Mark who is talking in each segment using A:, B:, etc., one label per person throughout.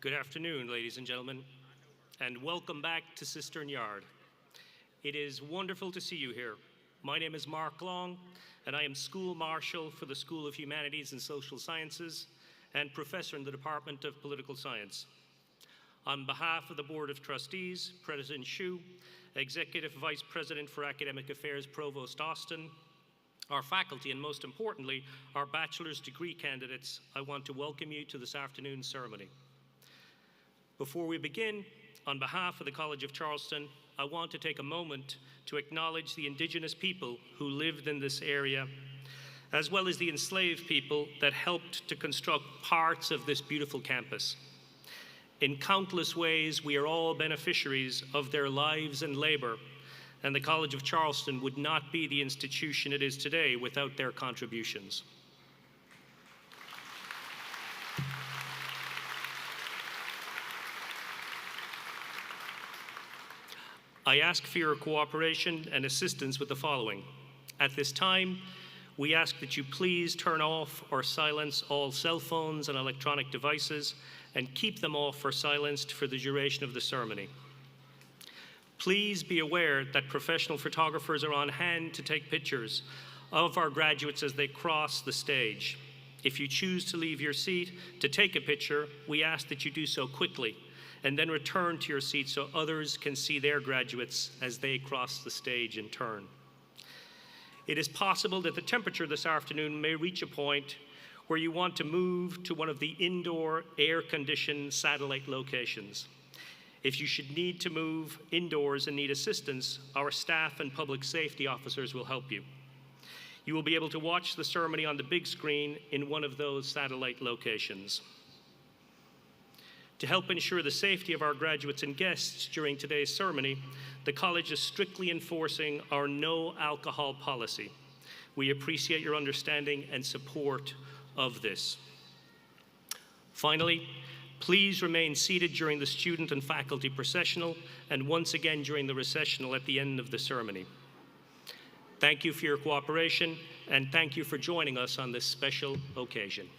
A: Good afternoon, ladies and gentlemen, and welcome back to Cistern Yard. It is wonderful to see you here. My name is Mark Long, and I am School Marshal for the School of Humanities and Social Sciences and Professor in the Department of Political Science. On behalf of the Board of Trustees, President Hsu, Executive Vice President for Academic Affairs, Provost Austin, our faculty, and most importantly, our bachelor's degree candidates, I want to welcome you to this afternoon's ceremony. Before we begin, on behalf of the College of Charleston, I want to take a moment to acknowledge the indigenous people who lived in this area, as well as the enslaved people that helped to construct parts of this beautiful campus. In countless ways, we are all beneficiaries of their lives and labor, and the College of Charleston would not be the institution it is today without their contributions. I ask for your cooperation and assistance with the following. At this time, we ask that you please turn off or silence all cell phones and electronic devices and keep them off or silenced for the duration of the ceremony. Please be aware that professional photographers are on hand to take pictures of our graduates as they cross the stage. If you choose to leave your seat to take a picture, we ask that you do so quickly and then return to your seat so others can see their graduates as they cross the stage in turn. It is possible that the temperature this afternoon may reach a point where you want to move to one of the indoor air-conditioned satellite locations. If you should need to move indoors and need assistance, our staff and public safety officers will help you. You will be able to watch the ceremony on the big screen in one of those satellite locations. To help ensure the safety of our graduates and guests during today's ceremony, the college is strictly enforcing our no alcohol policy. We appreciate your understanding and support of this. Finally, please remain seated during the student and faculty processional and once again during the recessional at the end of the ceremony. Thank you for your cooperation and thank you for joining us on this special occasion.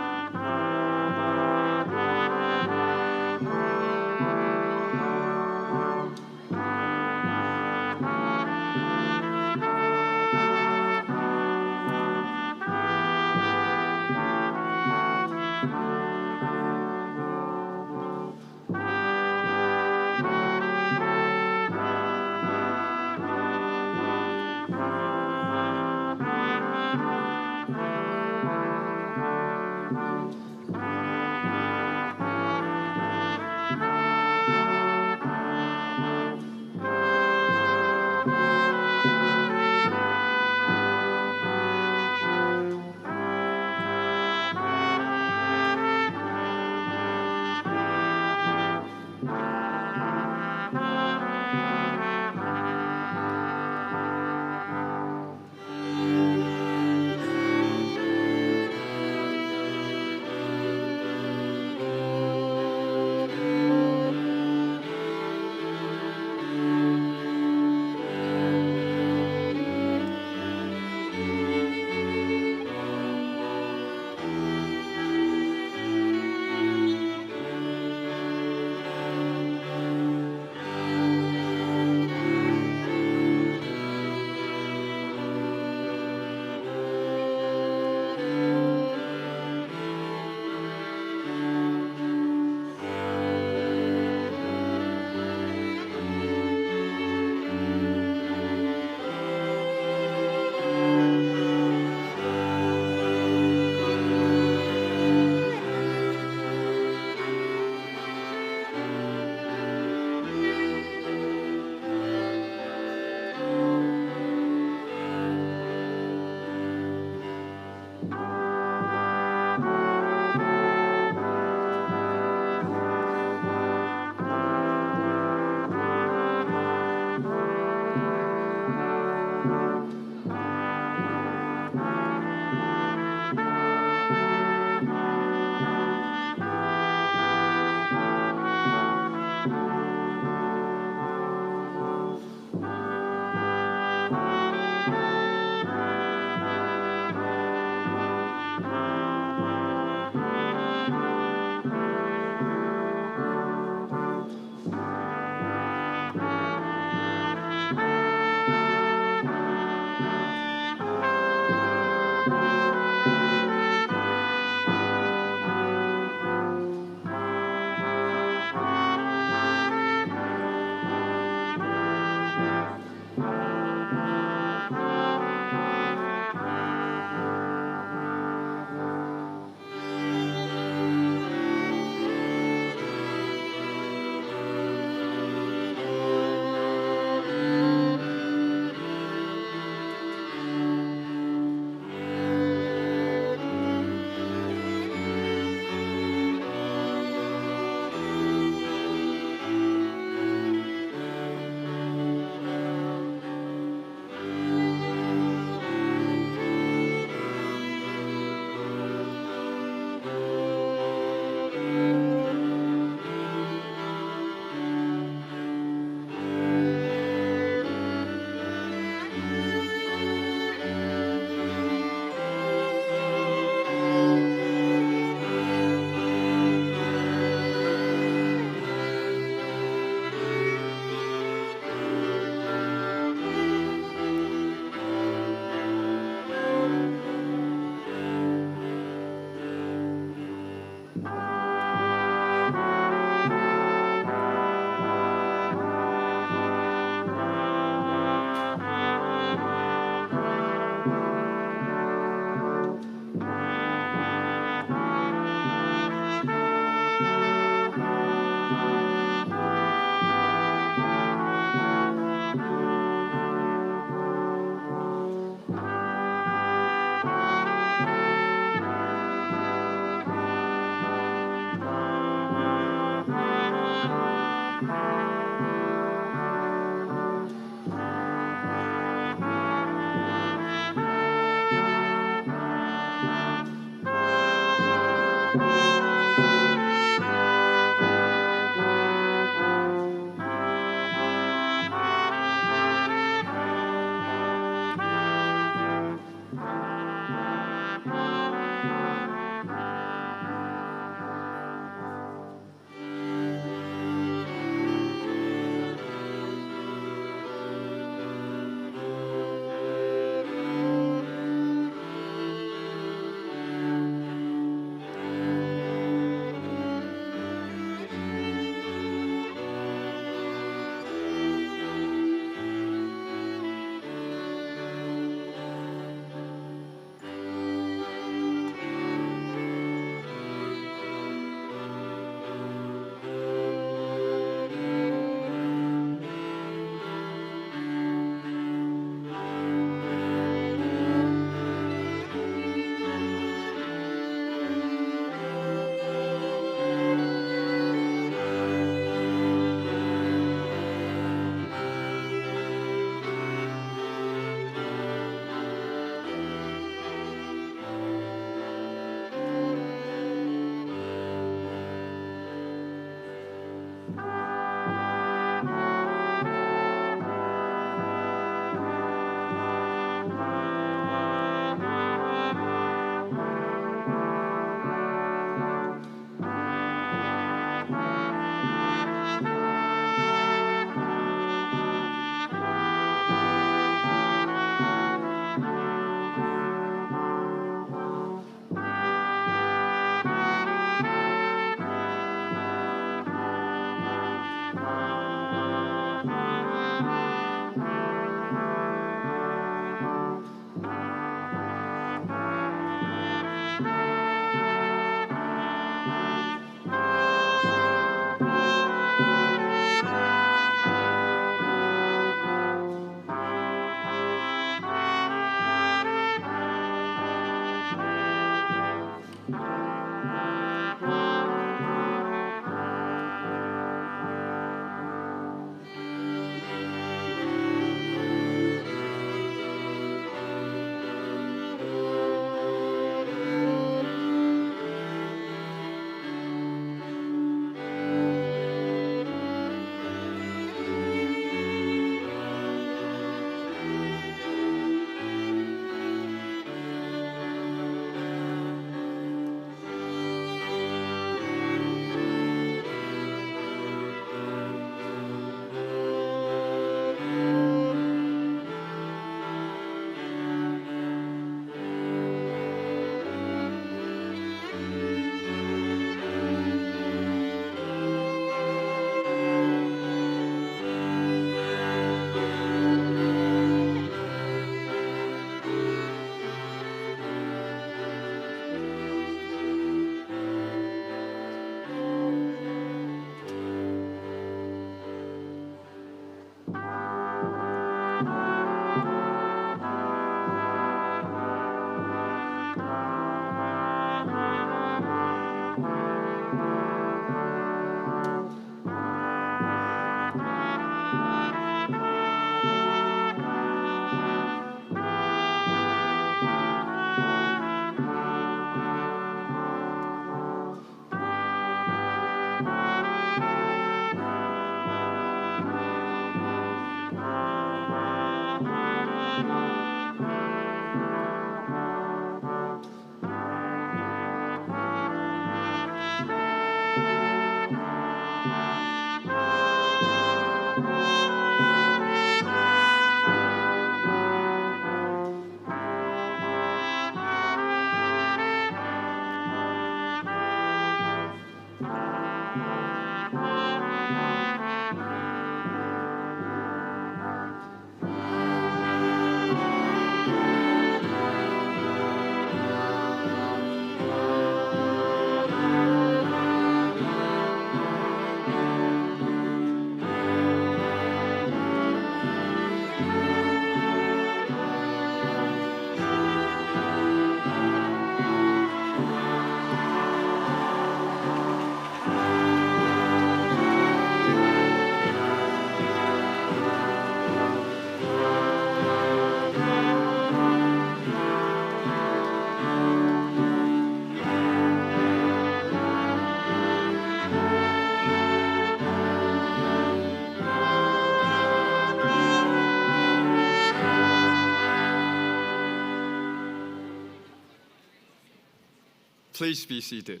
B: Please be seated.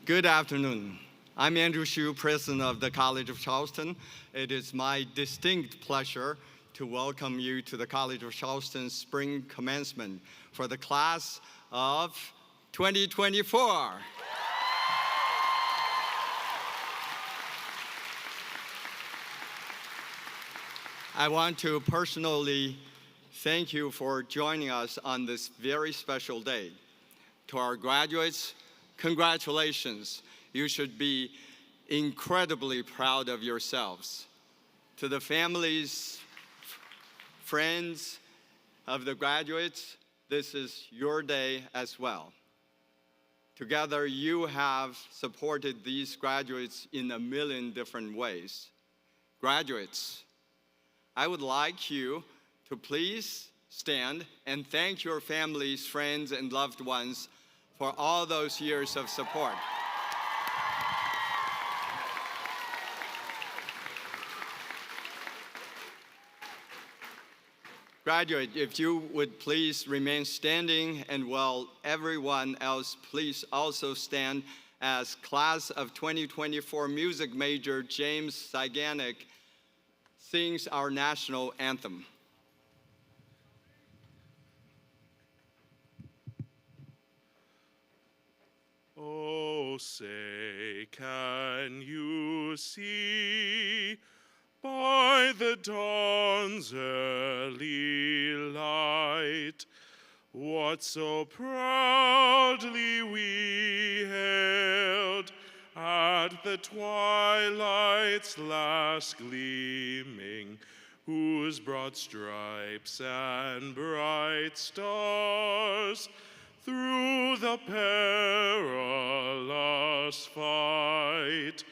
B: Good afternoon. I'm Andrew Hsu, President of the College of Charleston. It is my distinct pleasure to welcome you to the College of Charleston Spring Commencement for the class of 2024. I want to personally thank you for joining us on this very special day. To our graduates, congratulations. You should be incredibly proud of yourselves. To the families, friends of the graduates, this is your day as well. Together, you have supported these graduates in a million different ways. Graduates, I would like you to please stand and thank your families, friends, and loved ones for all those years of support. Graduate, if you would please remain standing, and while everyone else please also stand as Class of 2024 music major James Siganik sings our national anthem.
C: Oh, say, can you see by the dawn's early light what so proudly we hailed at the twilight's last gleaming, whose broad stripes and bright stars through the perilous fight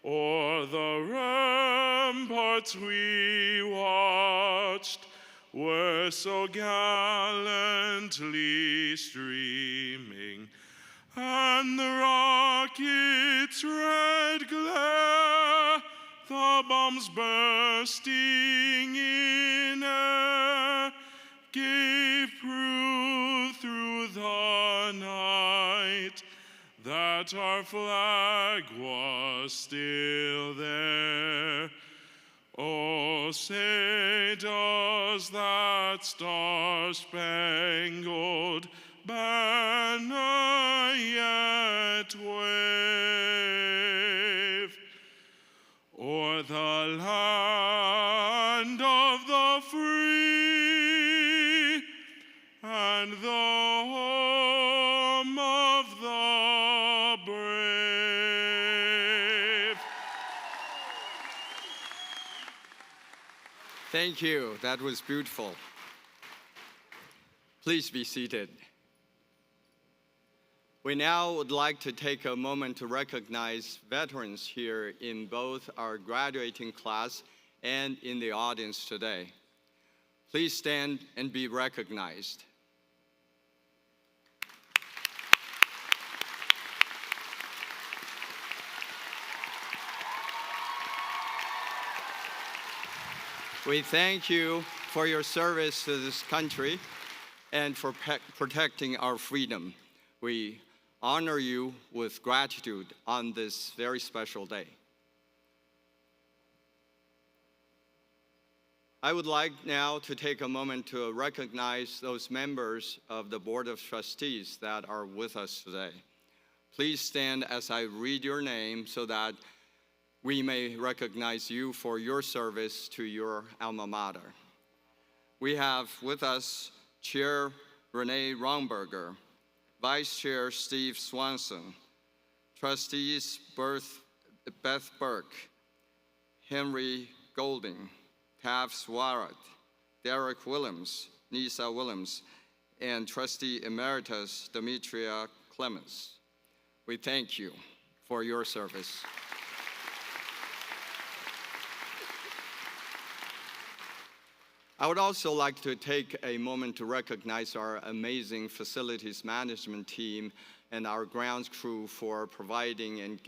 C: o'er the ramparts we watched were so gallantly streaming, and the rocket's red glare, the bombs bursting in air, gave proof through the night that our flag was still there. Oh, say, does that star-spangled banner yet wave o'er the land of the free and the home of the brave?
B: Thank you. That was beautiful. Please be seated. We now would like to take a moment to recognize veterans here in both our graduating class and in the audience today. Please stand and be recognized. We thank you for your service to this country and for protecting our freedom. We honor you with gratitude on this very special day. I would like now to take a moment to recognize those members of the Board of Trustees that are with us today. Please stand as I read your name so that we may recognize you for your service to your alma mater. We have with us Chair Renee Romberger, Vice Chair Steve Swanson, Trustees Beth Burke, Henry Golding, Tav Swarat, Derek Williams, Nisa Williams, and Trustee Emeritus Demetria Clemens. We thank you for your service. I would also like to take a moment to recognize our amazing facilities management team and our grounds crew for providing and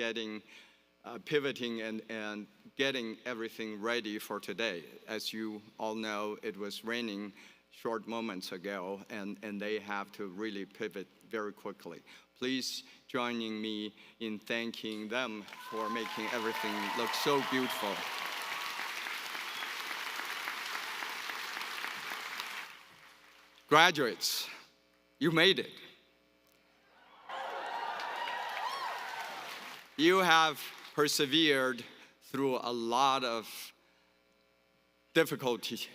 B: pivoting and getting everything ready for today. As you all know, it was raining short moments ago, and they have to really pivot very quickly. Please join me in thanking them for making everything look so beautiful. Graduates, you made it. You have persevered through a lot of difficulties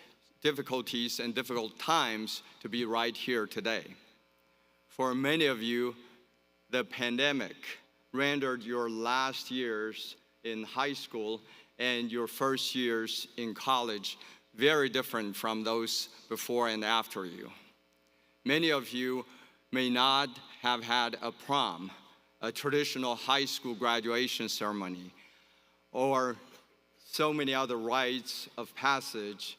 B: and difficult times to be right here today. For many of you, the pandemic rendered your last years in high school and your first years in college very different from those before and after you. Many of you may not have had a prom, a traditional high school graduation ceremony, or so many other rites of passage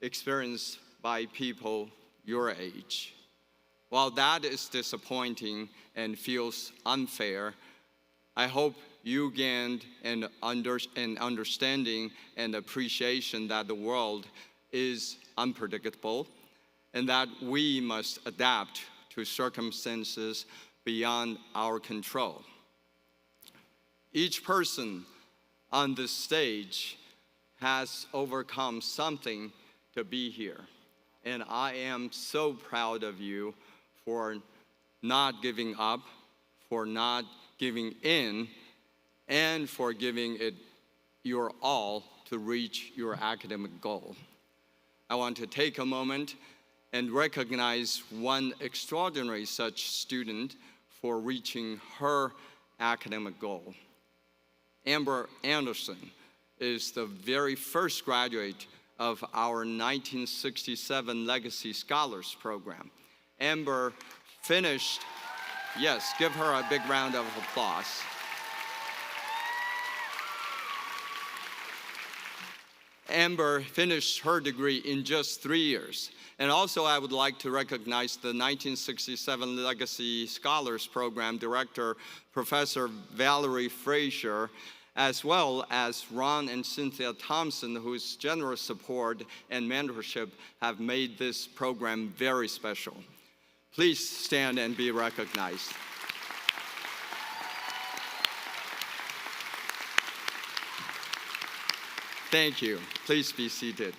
B: experienced by people your age. While that is disappointing and feels unfair, I hope you gained an understanding and appreciation that the world is unpredictable and that we must adapt to circumstances beyond our control. Each person on this stage has overcome something to be here, and I am so proud of you for not giving up, for not giving in, and for giving it your all to reach your academic goal. I want to take a moment and recognize one extraordinary such student for reaching her academic goal. Amber Anderson is the very first graduate of our 1967 Legacy Scholars Program. Amber finished, yes, give her a big round of applause. Amber finished her degree in just 3 years. And also I would like to recognize the 1967 Legacy Scholars Program Director, Professor Valerie Frazier, as well as Ron and Cynthia Thompson, whose generous support and mentorship have made this program very special. Please stand and be recognized. Thank you. Please be seated.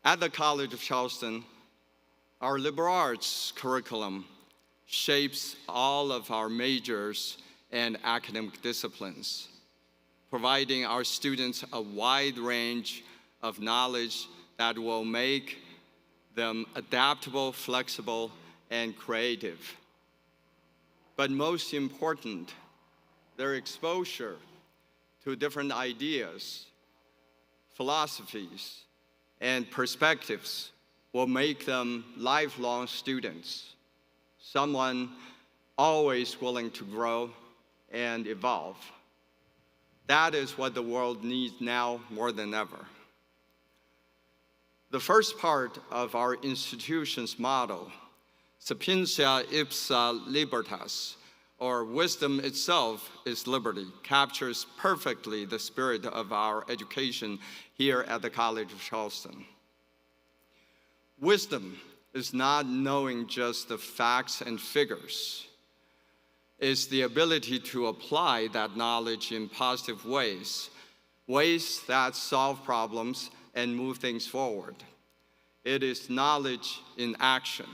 B: At the College of Charleston, our liberal arts curriculum shapes all of our majors and academic disciplines, providing our students a wide range of knowledge that will make them adaptable, flexible, and creative. But most important, their exposure to different ideas, philosophies, and perspectives will make them lifelong students, someone always willing to grow and evolve. That is what the world needs now more than ever. The first part of our institution's motto, Sapientia ipsa libertas, or wisdom itself is liberty, captures perfectly the spirit of our education here at the College of Charleston. Wisdom is not knowing just the facts and figures. It's the ability to apply that knowledge in positive ways, ways that solve problems and move things forward. It is knowledge in action.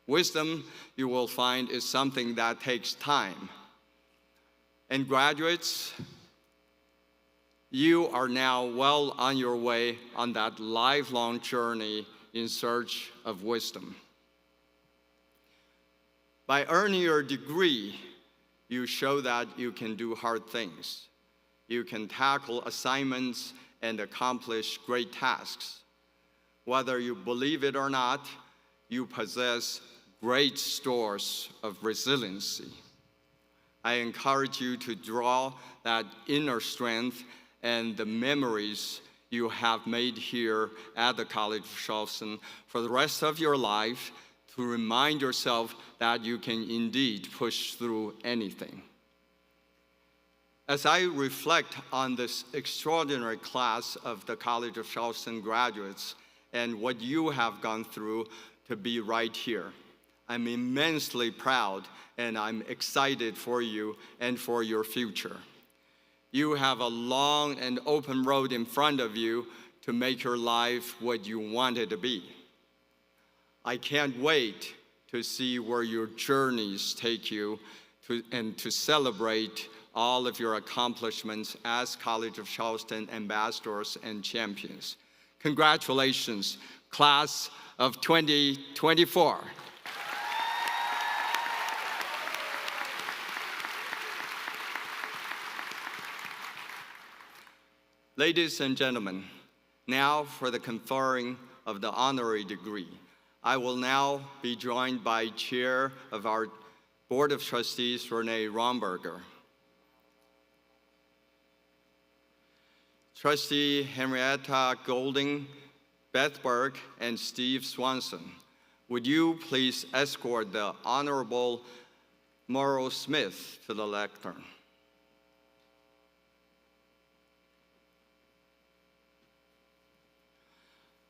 B: Wisdom, you will find, is something that takes time. And graduates, you are now well on your way on that lifelong journey in search of wisdom. By earning your degree, you show that you can do hard things. You can tackle assignments and accomplish great tasks. Whether you believe it or not, you possess great stores of resiliency. I encourage you to draw that inner strength and the memories you have made here at the College of Charleston for the rest of your life to remind yourself that you can indeed push through anything. As I reflect on this extraordinary class of the College of Charleston graduates and what you have gone through to be right here, I'm immensely proud and I'm excited for you and for your future. You have a long and open road in front of you to make your life what you want it to be. I can't wait to see where your journeys take you and to celebrate all of your accomplishments as College of Charleston ambassadors and champions. Congratulations, class of 2024. Ladies and gentlemen, now for the conferring of the honorary degree. I will now be joined by Chair of our Board of Trustees, Renee Romberger. Trustee Henrietta Golding, Beth Burke, and Steve Swanson, would you please escort the Honorable Merle Smith to the lectern?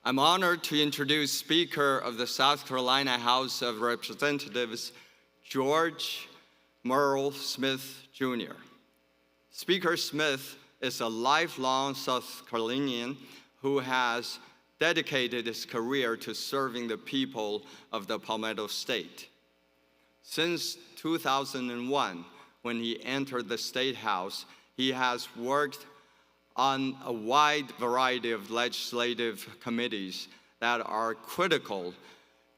B: I'm honored to introduce Speaker of the South Carolina House of Representatives, George Merle Smith, Jr. Speaker Smith is a lifelong South Carolinian who has dedicated his career to serving the people of the Palmetto State. Since 2001, when he entered the State House, he has worked on a wide variety of legislative committees that are critical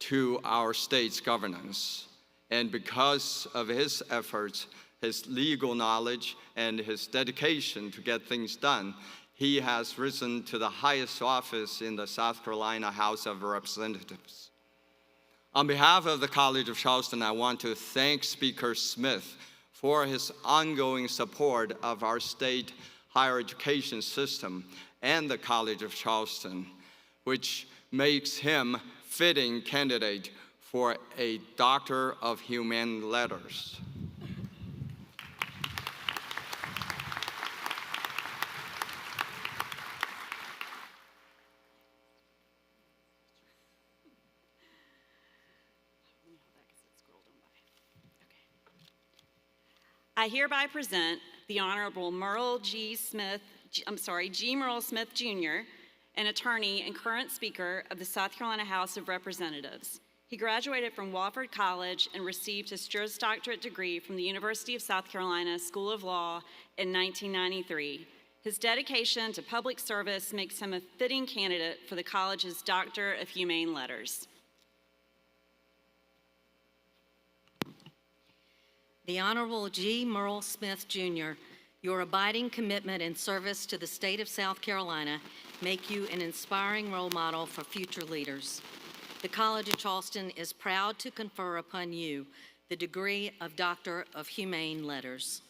B: to our state's governance. And because of his efforts, his legal knowledge, and his dedication to get things done, he has risen to the highest office in the South Carolina House of Representatives. On behalf of the College of Charleston, I want to thank Speaker Smith for his ongoing support of our state higher education system and the College of Charleston, which makes him fitting candidate for a Doctor of Humane Letters.
D: I hereby present the Honorable Merle G. Merle Smith, Jr., an attorney and current Speaker of the South Carolina House of Representatives. He graduated from Wofford College and received his Juris Doctorate degree from the University of South Carolina School of Law in 1993. His dedication to public service makes him a fitting candidate for the college's Doctor of Humane Letters.
E: The Honorable G. Merle Smith, Jr., your abiding commitment and service to the state of South Carolina make you an inspiring role model for future leaders. The College of Charleston is proud to confer upon you the degree of Doctor of Humane Letters.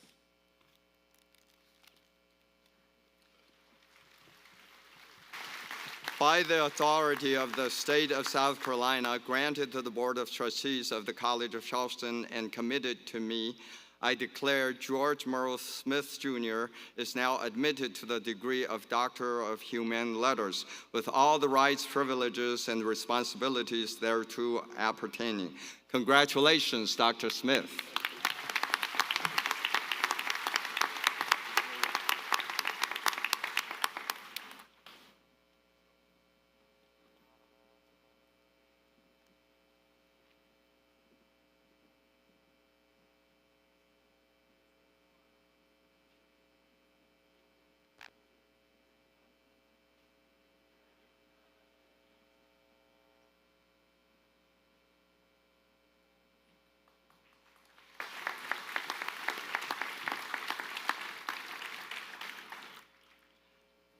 B: By the authority of the state of South Carolina, granted to the Board of Trustees of the College of Charleston and committed to me, I declare George Merle Smith, Jr. is now admitted to the degree of Doctor of Humane Letters with all the rights, privileges, and responsibilities thereto appertaining. Congratulations, Dr. Smith.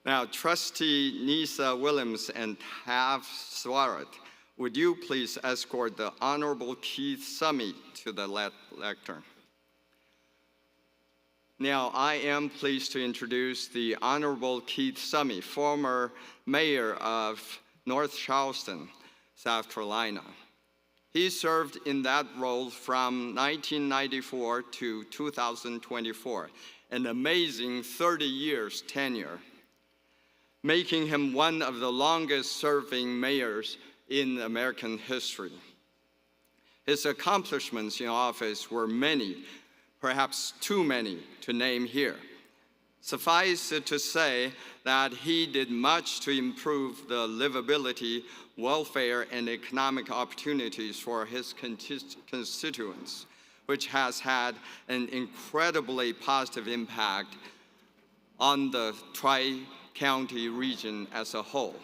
B: Now, Trustee Nisa Williams and Tav Swarat, would you please escort the Honorable Keith Summey to the lectern? Now, I am pleased to introduce the Honorable Keith Summey, former mayor of North Charleston, South Carolina. He served in that role from 1994 to 2024, an amazing 30 years tenure, making him one of the longest-serving mayors in American history. His accomplishments in office were many, perhaps too many to name here. Suffice it to say that he did much to improve the livability, welfare, and economic opportunities for his constituents, which has had an incredibly positive impact on the Tri-County region as a whole.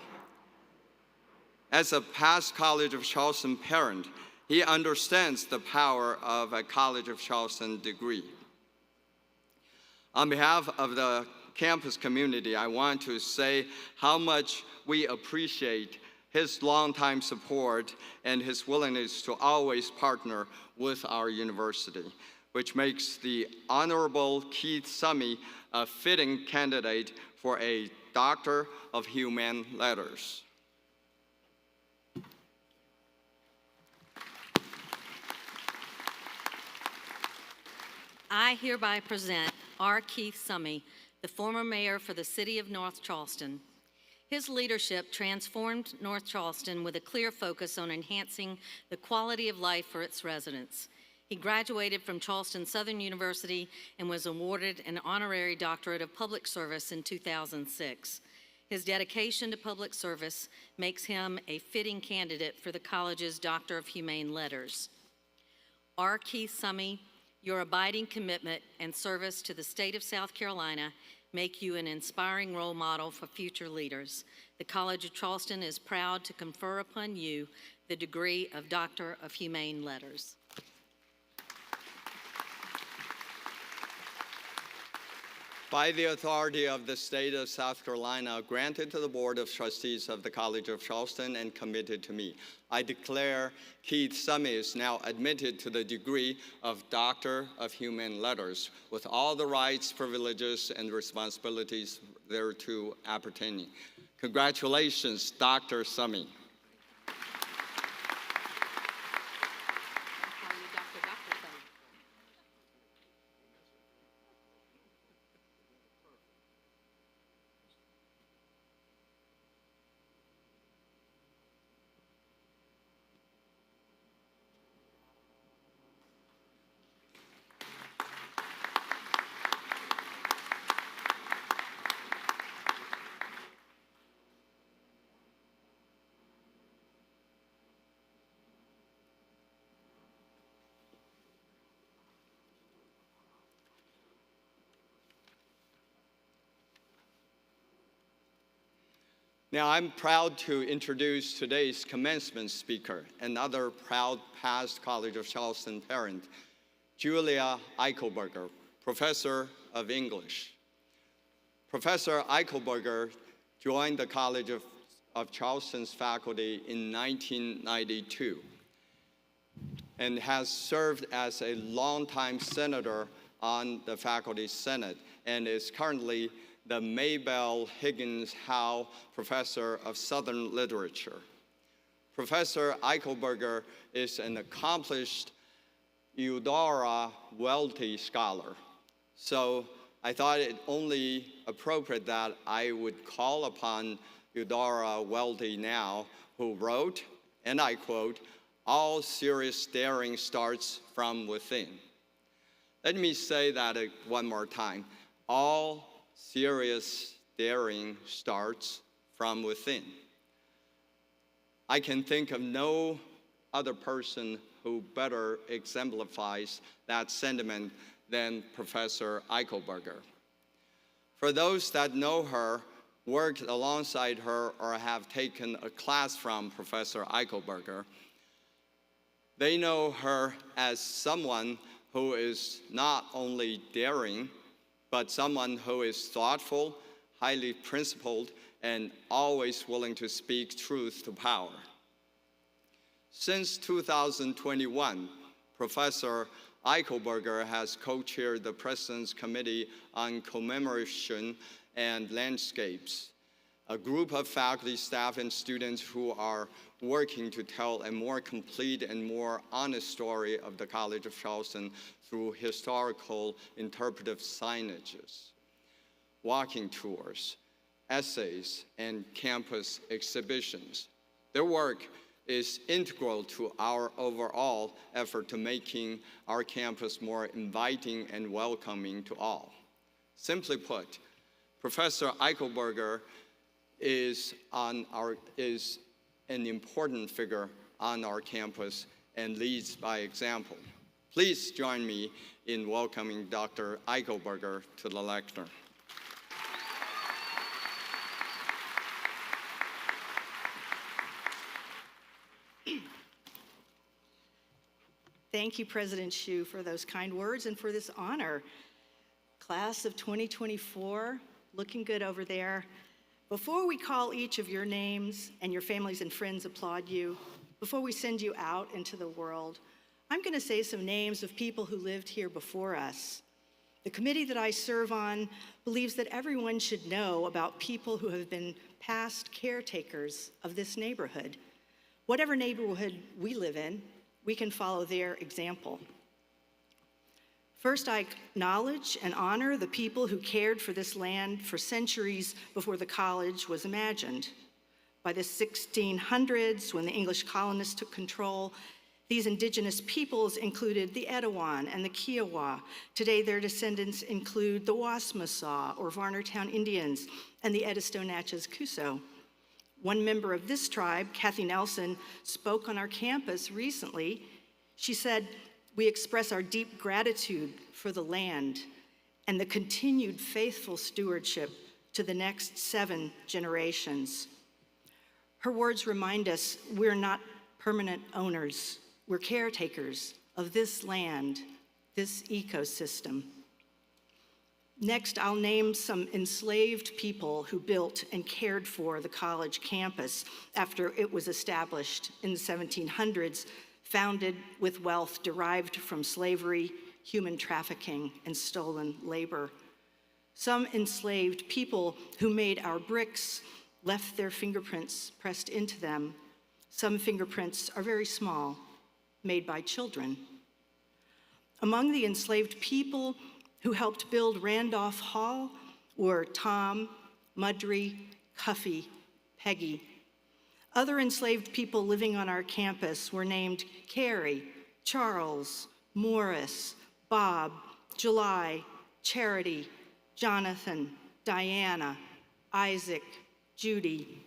B: As a past College of Charleston parent, he understands the power of a College of Charleston degree. On behalf of the campus community, I want to say how much we appreciate his longtime support and his willingness to always partner with our university, which makes the Honorable Keith Summey a fitting candidate for a Doctor of Humane Letters.
E: I hereby present R. Keith Summey, the former mayor for the city of North Charleston. His leadership transformed North Charleston with a clear focus on enhancing the quality of life for its residents. He graduated from Charleston Southern University and was awarded an honorary doctorate of public service in 2006. His dedication to public service makes him a fitting candidate for the college's Doctor of Humane Letters. R. Keith Summey, your abiding commitment and service to the state of South Carolina make you an inspiring role model for future leaders. The College of Charleston is proud to confer upon you the degree of Doctor of Humane Letters.
B: By the authority of the state of South Carolina, granted to the Board of Trustees of the College of Charleston and committed to me, I declare Keith Summey is now admitted to the degree of Doctor of Humane Letters with all the rights, privileges, and responsibilities thereto appertaining. Congratulations, Dr. Summey. Now, I'm proud to introduce today's commencement speaker, another proud past College of Charleston parent, Julia Eichelberger, Professor of English. Professor Eichelberger joined the College of Charleston's faculty in 1992 and has served as a longtime senator on the faculty senate and is currently the Maybelle Higgins Howe Professor of Southern Literature. Professor Eichelberger is an accomplished Eudora Welty scholar. So I thought it only appropriate that I would call upon Eudora Welty now, who wrote, and I quote, "All serious daring starts from within." Let me say that one more time. All serious daring starts from within. I can think of no other person who better exemplifies that sentiment than Professor Eichelberger. For those that know her, worked alongside her, or have taken a class from Professor Eichelberger, they know her as someone who is not only daring, but someone who is thoughtful, highly principled, and always willing to speak truth to power. Since 2021, Professor Eichelberger has co-chaired the President's Committee on Commemoration and Landscapes, a group of faculty, staff, and students who are working to tell a more complete and more honest story of the College of Charleston through historical interpretive signages, walking tours, essays, and campus exhibitions. Their work is integral to our overall effort to making our campus more inviting and welcoming to all. Simply put, Professor Eichelberger is an important figure on our campus and leads by example. Please join me in welcoming Dr. Eichelberger to the lectern.
F: Thank you, President Hsu, for those kind words and for this honor. Class of 2024, looking good over there. Before we call each of your names and your families and friends applaud you, before we send you out into the world, I'm going to say some names of people who lived here before us. The committee that I serve on believes that everyone should know about people who have been past caretakers of this neighborhood. Whatever neighborhood we live in, we can follow their example. First, I acknowledge and honor the people who cared for this land for centuries before the college was imagined. By the 1600s, when the English colonists took control, these indigenous peoples included the Etowah and the Kiowa. Today, their descendants include the Wasmasaw or Varnertown Indians and the Edisto Natchez Cuso. One member of this tribe, Kathy Nelson, spoke on our campus recently. She said, "We express our deep gratitude for the land and the continued faithful stewardship to the next 7 generations." Her words remind us we're not permanent owners. We're caretakers of this land, this ecosystem. Next, I'll name some enslaved people who built and cared for the college campus after it was established in the 1700s, founded with wealth derived from slavery, human trafficking, and stolen labor. Some enslaved people who made our bricks left their fingerprints pressed into them. Some fingerprints are very small, made by children. Among the enslaved people who helped build Randolph Hall were Tom, Mudry, Cuffy, Peggy. Other enslaved people living on our campus were named Carrie, Charles, Morris, Bob, July, Charity, Jonathan, Diana, Isaac, Judy.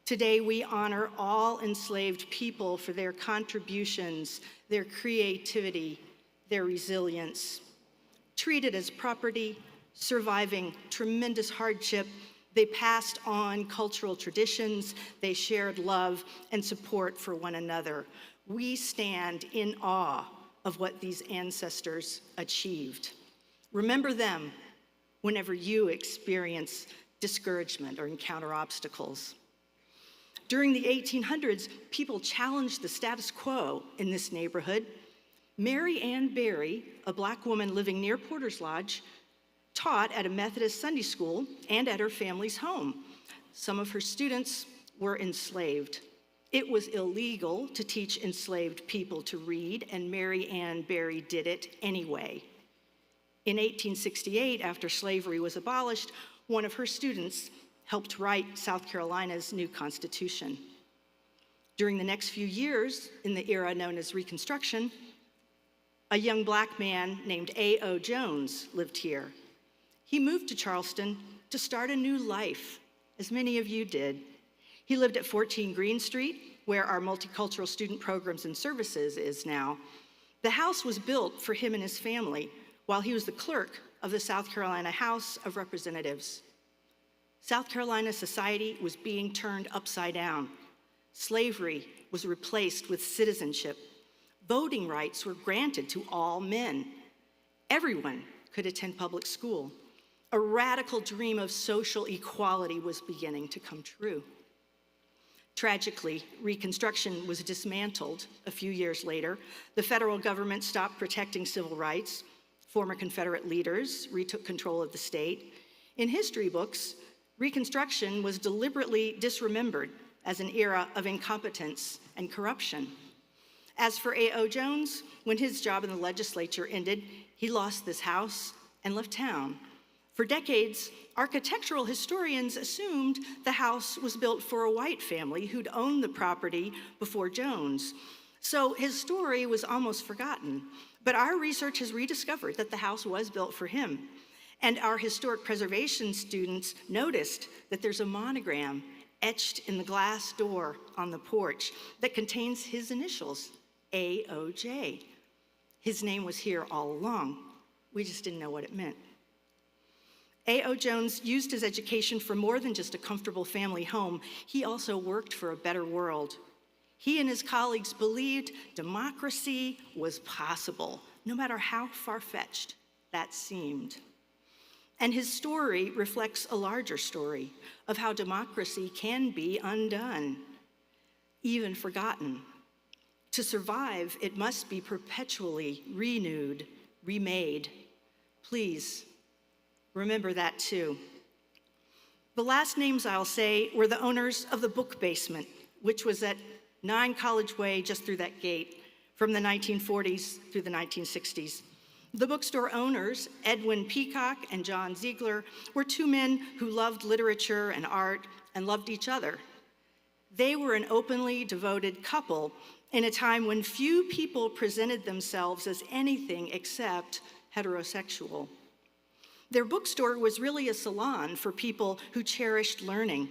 F: Today, we honor all enslaved people for their contributions, their creativity, their resilience. Treated as property, surviving tremendous hardship, they passed on cultural traditions, they shared love and support for one another. We stand in awe of what these ancestors achieved. Remember them whenever you experience discouragement or encounter obstacles. During the 1800s, people challenged the status quo in this neighborhood. Mary Ann Berry, a Black woman living near Porter's Lodge, taught at a Methodist Sunday school and at her family's home. Some of her students were enslaved. It was illegal to teach enslaved people to read, and Mary Ann Berry did it anyway. In 1868, after slavery was abolished, one of her students helped write South Carolina's new Constitution. During the next few years, in the era known as Reconstruction, a young Black man named A.O. Jones lived here. He moved to Charleston to start a new life, as many of you did. He lived at 14 Green Street, where our multicultural student programs and services is now. The house was built for him and his family while he was the clerk of the South Carolina House of Representatives. South Carolina society was being turned upside down. Slavery was replaced with citizenship. Voting rights were granted to all men. Everyone could attend public school. A radical dream of social equality was beginning to come true. Tragically, Reconstruction was dismantled a few years later. The federal government stopped protecting civil rights. Former Confederate leaders retook control of the state. In history books, Reconstruction was deliberately disremembered as an era of incompetence and corruption. As for A.O. Jones, when his job in the legislature ended, he lost this house and left town. For decades, architectural historians assumed the house was built for a white family who'd owned the property before Jones. So his story was almost forgotten. But our research has rediscovered that the house was built for him. And our historic preservation students noticed that there's a monogram etched in the glass door on the porch that contains his initials, AOJ. His name was here all along. We just didn't know what it meant. A.O. Jones used his education for more than just a comfortable family home. He also worked for a better world. He and his colleagues believed democracy was possible, no matter how far-fetched that seemed. And his story reflects a larger story of how democracy can be undone, even forgotten. To survive, it must be perpetually renewed, remade. Please, remember that too. The last names I'll say were the owners of the book basement, which was at 9 College Way, just through that gate, from the 1940s through the 1960s. The bookstore owners, Edwin Peacock and John Ziegler, were 2 men who loved literature and art and loved each other. They were an openly devoted couple in a time when few people presented themselves as anything except heterosexual. Their bookstore was really a salon for people who cherished learning.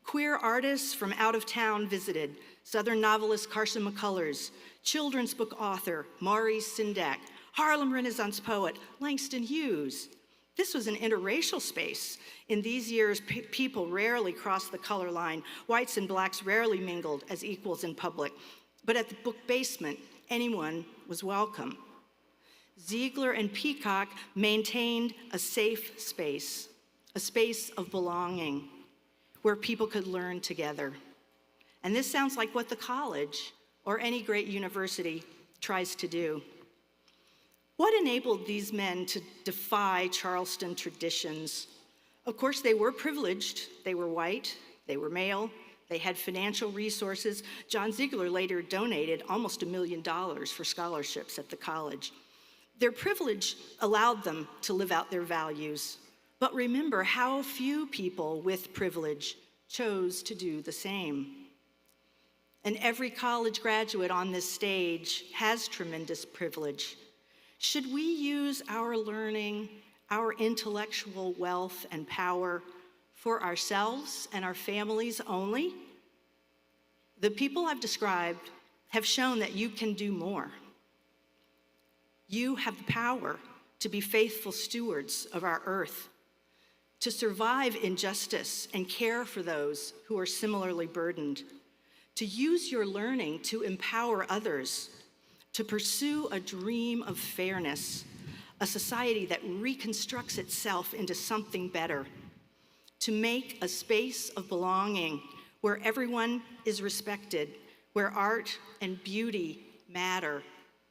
F: Queer artists from out of town visited, Southern novelist Carson McCullers, children's book author Maurice Sendak, Harlem Renaissance poet Langston Hughes. This was an interracial space. In these years, people rarely crossed the color line. Whites and blacks rarely mingled as equals in public. But at the book basement, anyone was welcome. Ziegler and Peacock maintained a safe space, a space of belonging, where people could learn together. And this sounds like what the college or any great university tries to do. What enabled these men to defy Charleston traditions? Of course, they were privileged. They were white, they were male, they had financial resources. John Ziegler later donated almost $1 million for scholarships at the college. Their privilege allowed them to live out their values. But remember how few people with privilege chose to do the same. And every college graduate on this stage has tremendous privilege. Should we use our learning, our intellectual wealth and power for ourselves and our families only? The people I've described have shown that you can do more. You have the power to be faithful stewards of our earth, to survive injustice and care for those who are similarly burdened, to use your learning to empower others, to pursue a dream of fairness, a society that reconstructs itself into something better, to make a space of belonging where everyone is respected, where art and beauty matter,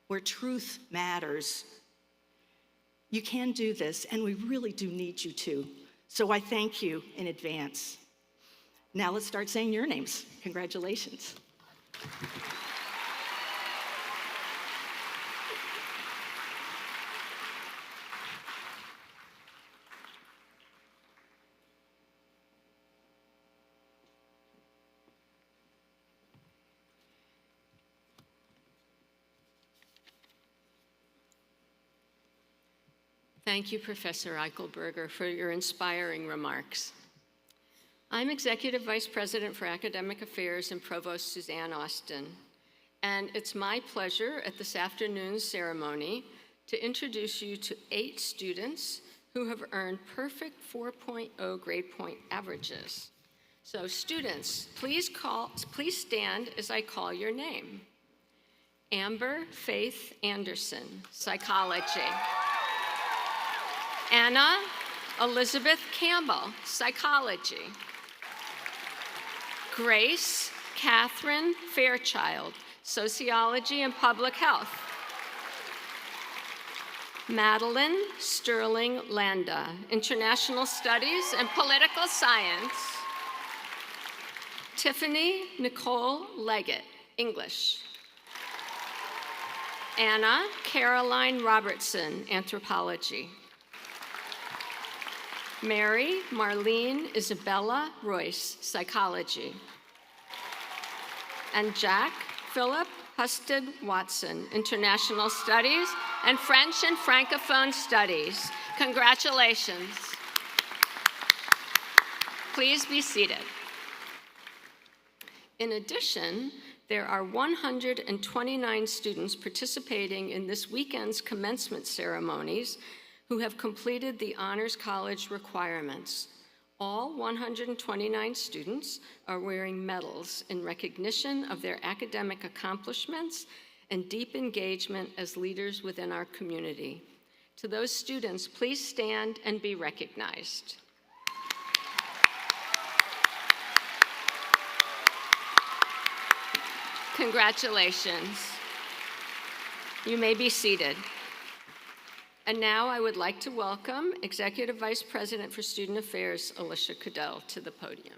F: where truth matters. You can do this, and we really do need you to. So I thank you in advance. Now let's start saying your names. Congratulations.
G: Thank you, Professor Eichelberger, for your inspiring remarks. I'm Executive Vice President for Academic Affairs and Provost Suzanne Austin, and it's my pleasure at this afternoon's ceremony to introduce you to 8 students who have earned perfect 4.0 grade point averages. So students, please stand as I call your name. Amber Faith Anderson, psychology. Anna Elizabeth Campbell, psychology. Grace Catherine Fairchild, sociology and public health. Madeline Sterling Landa, international studies and political science. Tiffany Nicole Leggett, English. Anna Caroline Robertson, Anthropology. Mary Marlene Isabella Royce, Psychology. And Jack Philip Husted Watson, International Studies and French and Francophone Studies. Congratulations. Please be seated. In addition, there are 129 students participating in this weekend's commencement ceremonies who have completed the Honors College requirements. All 129 students are wearing medals in recognition of their academic accomplishments and deep engagement as leaders within our community. To those students, please stand and be recognized. Congratulations. You may be seated. And now I would like to welcome Executive Vice President for Student Affairs, Alicia Cadell, to the podium.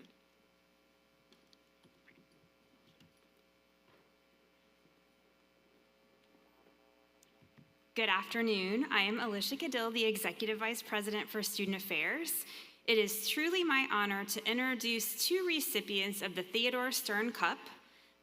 H: Good afternoon. I am Alicia Cadell, the Executive Vice President for Student Affairs. It is truly my honor to introduce two recipients of the Theodore Stern Cup.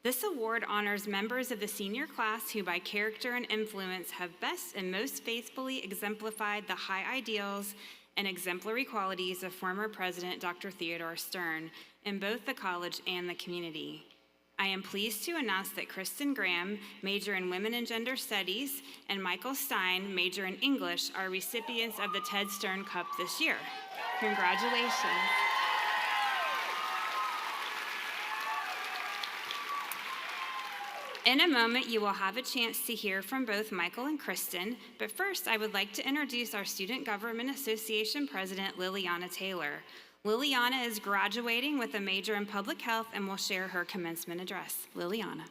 H: This award honors members of the senior class who by character and influence have best and most faithfully exemplified the high ideals and exemplary qualities of former President Dr. Theodore Stern in both the college and the community. I am pleased to announce that Kristen Graham, major in Women and Gender Studies, and Michael Stein, major in English, are recipients of the Ted Stern Cup this year. Congratulations. In a moment, you will have a chance to hear from both Michael and Kristen, but first, I would like to introduce our Student Government Association President, Liliana Taylor. Liliana is graduating with a major in public health and will share her commencement address. Liliana.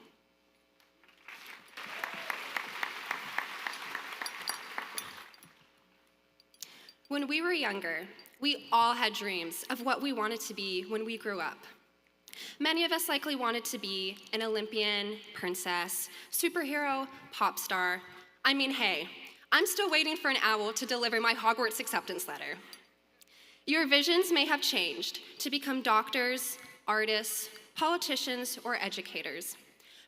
I: When we were younger, we all had dreams of what we wanted to be when we grew up. Many of us likely wanted to be an Olympian, princess, superhero, pop star. I mean, hey, I'm still waiting for an owl to deliver my Hogwarts acceptance letter. Your visions may have changed to become doctors, artists, politicians, or educators,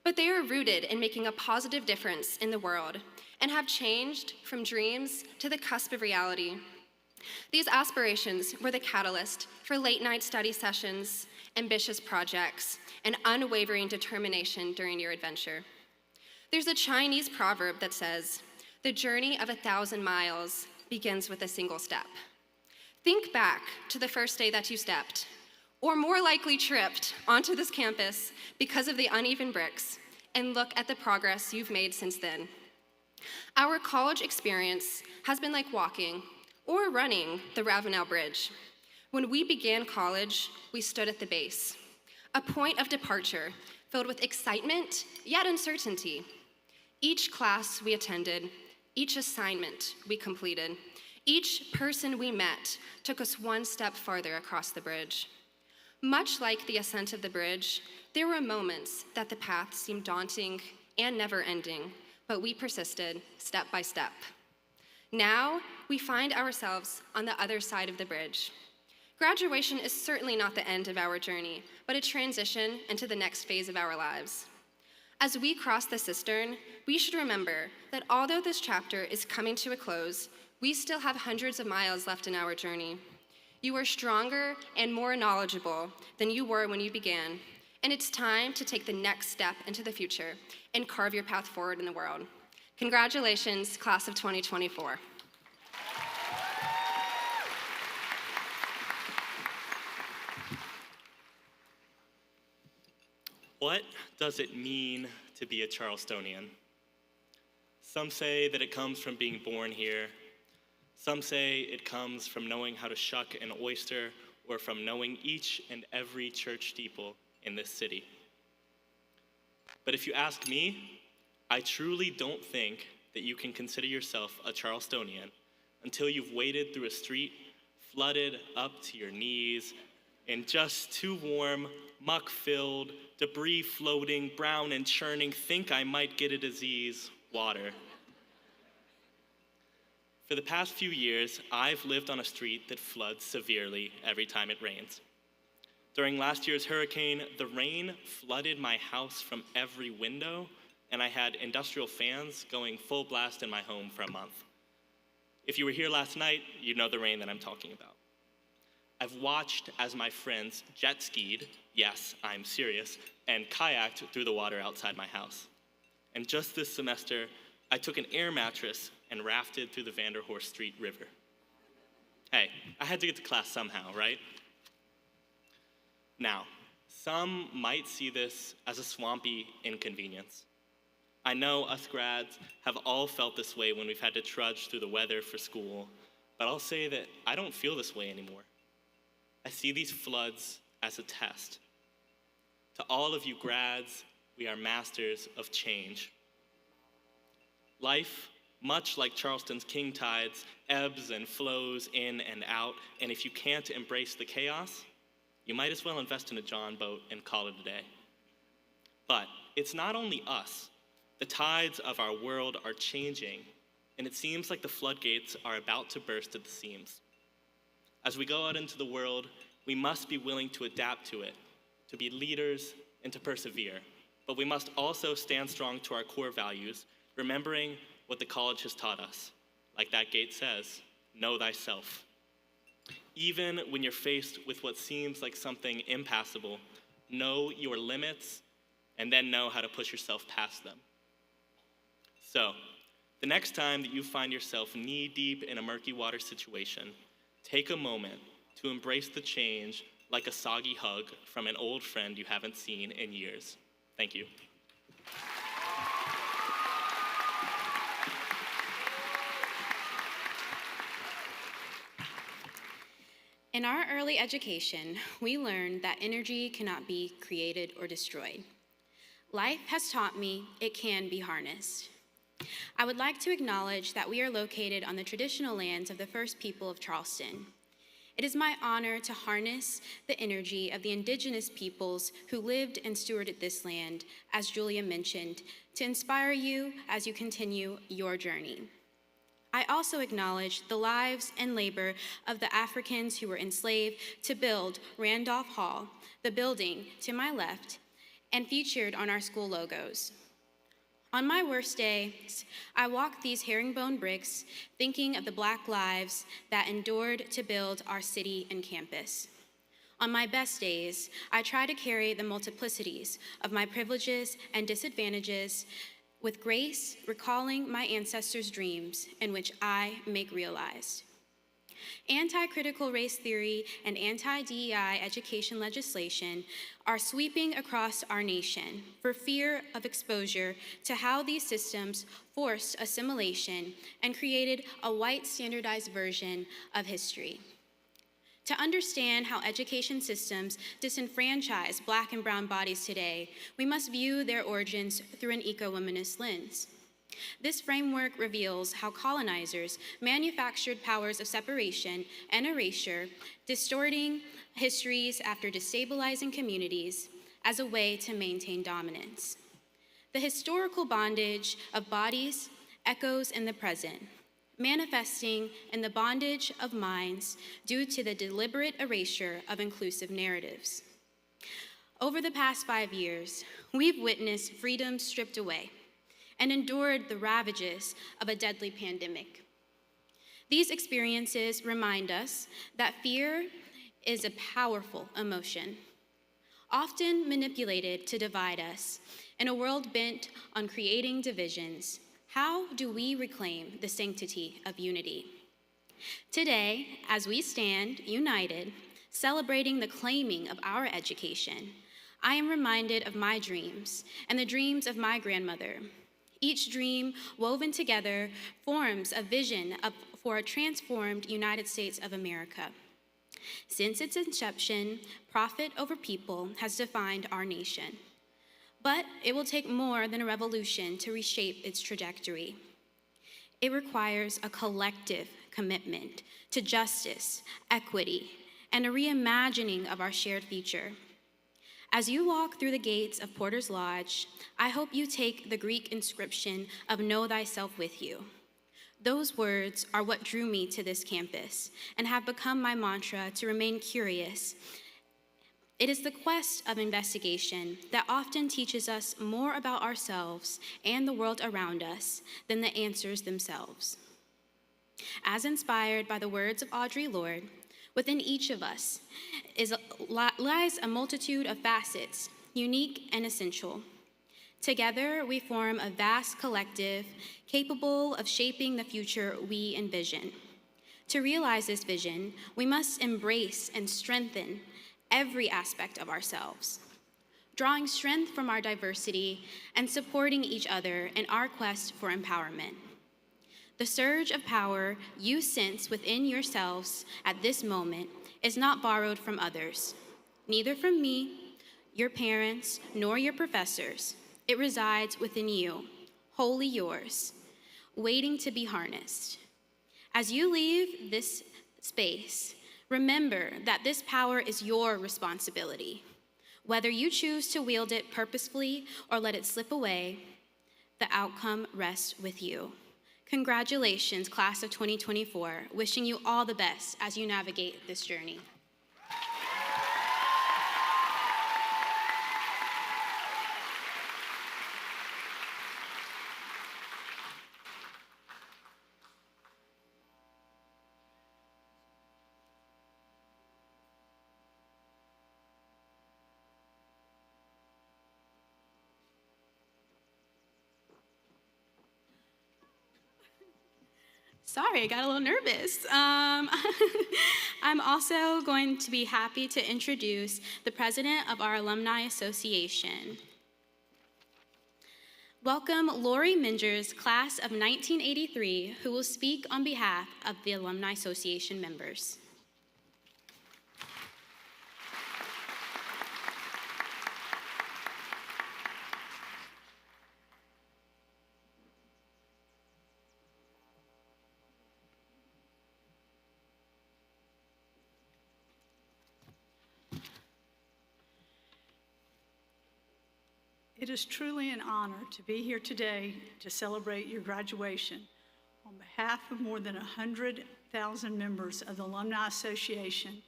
I: but they are rooted in making a positive difference in the world and have changed from dreams to the cusp of reality. These aspirations were the catalyst for late-night study sessions, ambitious projects, and unwavering determination during your adventure. There's a Chinese proverb that says, "The journey of 1,000 miles begins with a single step." Think back to the first day that you stepped, or more likely tripped, onto this campus because of the uneven bricks, and look at the progress you've made since then. Our college experience has been like walking or running the Ravenel Bridge. When we began college, we stood at the base, a point of departure filled with excitement, yet uncertainty. Each class we attended, each assignment we completed, each person we met took us one step farther across the bridge. Much like the ascent of the bridge, there were moments that the path seemed daunting and never-ending, but we persisted step by step. Now, we find ourselves on the other side of the bridge. Graduation is certainly not the end of our journey, but a transition into the next phase of our lives. As we cross the Cistern, we should remember that although this chapter is coming to a close, we still have hundreds of miles left in our journey. You are stronger and more knowledgeable than you were when you began, and it's time to take the next step into the future and carve your path forward in the world. Congratulations, class of 2024.
J: What does it mean to be a Charlestonian? Some say that it comes from being born here. Some say it comes from knowing how to shuck an oyster or from knowing each and every church steeple in this city. But if you ask me, I truly don't think that you can consider yourself a Charlestonian until you've waded through a street flooded up to your knees in just too warm, muck-filled, debris floating, brown and churning, think I might get a disease water. For the past few years, I've lived on a street that floods severely every time it rains. During last year's hurricane, the rain flooded my house from every window, and I had industrial fans going full blast in my home for a month. If you were here last night, you'd know the rain that I'm talking about. I've watched as my friends jet skied, yes, I'm serious, and kayaked through the water outside my house. And just this semester, I took an air mattress and rafted through the Vanderhorst Street River. Hey, I had to get to class somehow, right? Now, some might see this as a swampy inconvenience. I know us grads have all felt this way when we've had to trudge through the weather for school, but I'll say that I don't feel this way anymore. I see these floods as a test. To all of you grads, we are masters of change. Life, much like Charleston's king tides, ebbs and flows in and out, and if you can't embrace the chaos, you might as well invest in a John boat and call it a day. But it's not only us. The tides of our world are changing, and it seems like the floodgates are about to burst at the seams. As we go out into the world, we must be willing to adapt to it, to be leaders, and to persevere. But we must also stand strong to our core values, remembering what the college has taught us. Like that gate says, know thyself. Even when you're faced with what seems like something impassable, know your limits, and then know how to push yourself past them. So, the next time that you find yourself knee-deep in a murky water situation, take a moment to embrace the change like a soggy hug from an old friend you haven't seen in years. Thank you.
H: In our early education, we learned that energy cannot be created or destroyed. Life has taught me it can be harnessed. I would like to acknowledge that we are located on the traditional lands of the first people of Charleston. It is my honor to harness the energy of the indigenous peoples who lived and stewarded this land, as Julia mentioned, to inspire you as you continue your journey. I also acknowledge the lives and labor of the Africans who were enslaved to build Randolph Hall, the building to my left, and featured on our school logos. On my worst days, I walk these herringbone bricks, thinking of the Black lives that endured to build our city and campus. On my best days, I try to carry the multiplicities of my privileges and disadvantages with grace, recalling my ancestors' dreams in which I make realized. Anti-critical race theory and anti-DEI education legislation are sweeping across our nation for fear of exposure to how these systems forced assimilation and created a white standardized version of history. To understand how education systems disenfranchise Black and brown bodies today, we must view their origins through an eco-womanist lens. This framework reveals how colonizers manufactured powers of separation and erasure, distorting histories after destabilizing communities as a way to maintain dominance. The historical bondage of bodies echoes in the present, manifesting in the bondage of minds due to the deliberate erasure of inclusive narratives. Over the past 5 years, we've witnessed freedom stripped away and endured the ravages of a deadly pandemic. These experiences remind us that fear is a powerful emotion, often manipulated to divide us. In a world bent on creating divisions, how do we reclaim the sanctity of unity? Today, as we stand united, celebrating the claiming of our education, I am reminded of my dreams and the dreams of my grandmother. Each dream woven together forms a vision for a transformed United States of America. Since its inception, profit over people has defined our nation. But it will take more than a revolution to reshape its trajectory. It requires a collective commitment to justice, equity, and a reimagining of our shared future.
I: As you walk through the gates of Porter's Lodge, I hope you take the Greek inscription of "Know thyself" with you. Those words are what drew me to this campus and have become my mantra to remain curious. It is the quest of investigation that often teaches us more about ourselves and the world around us than the answers themselves. As inspired by the words of Audre Lorde, within each of us lies a multitude of facets, unique and essential. Together, we form a vast collective capable of shaping the future we envision. To realize this vision, we must embrace and strengthen every aspect of ourselves, drawing strength from our diversity and supporting each other in our quest for empowerment. The surge of power you sense within yourselves at this moment is not borrowed from others, neither from me, your parents, nor your professors. It resides within you, wholly yours, waiting to be harnessed. As you leave this space, remember that this power is your responsibility. Whether you choose to wield it purposefully or let it slip away, the outcome rests with you. Congratulations, class of 2024. Wishing you all the best as you navigate this journey. Sorry, I got a little nervous. I'm also going to be happy to introduce the president of our Alumni Association. Welcome Lori Minger's class of 1983, who will speak on behalf of the Alumni Association members.
K: It is truly an honor to be here today to celebrate your graduation. On behalf of more than 100,000 members of the Alumni Association,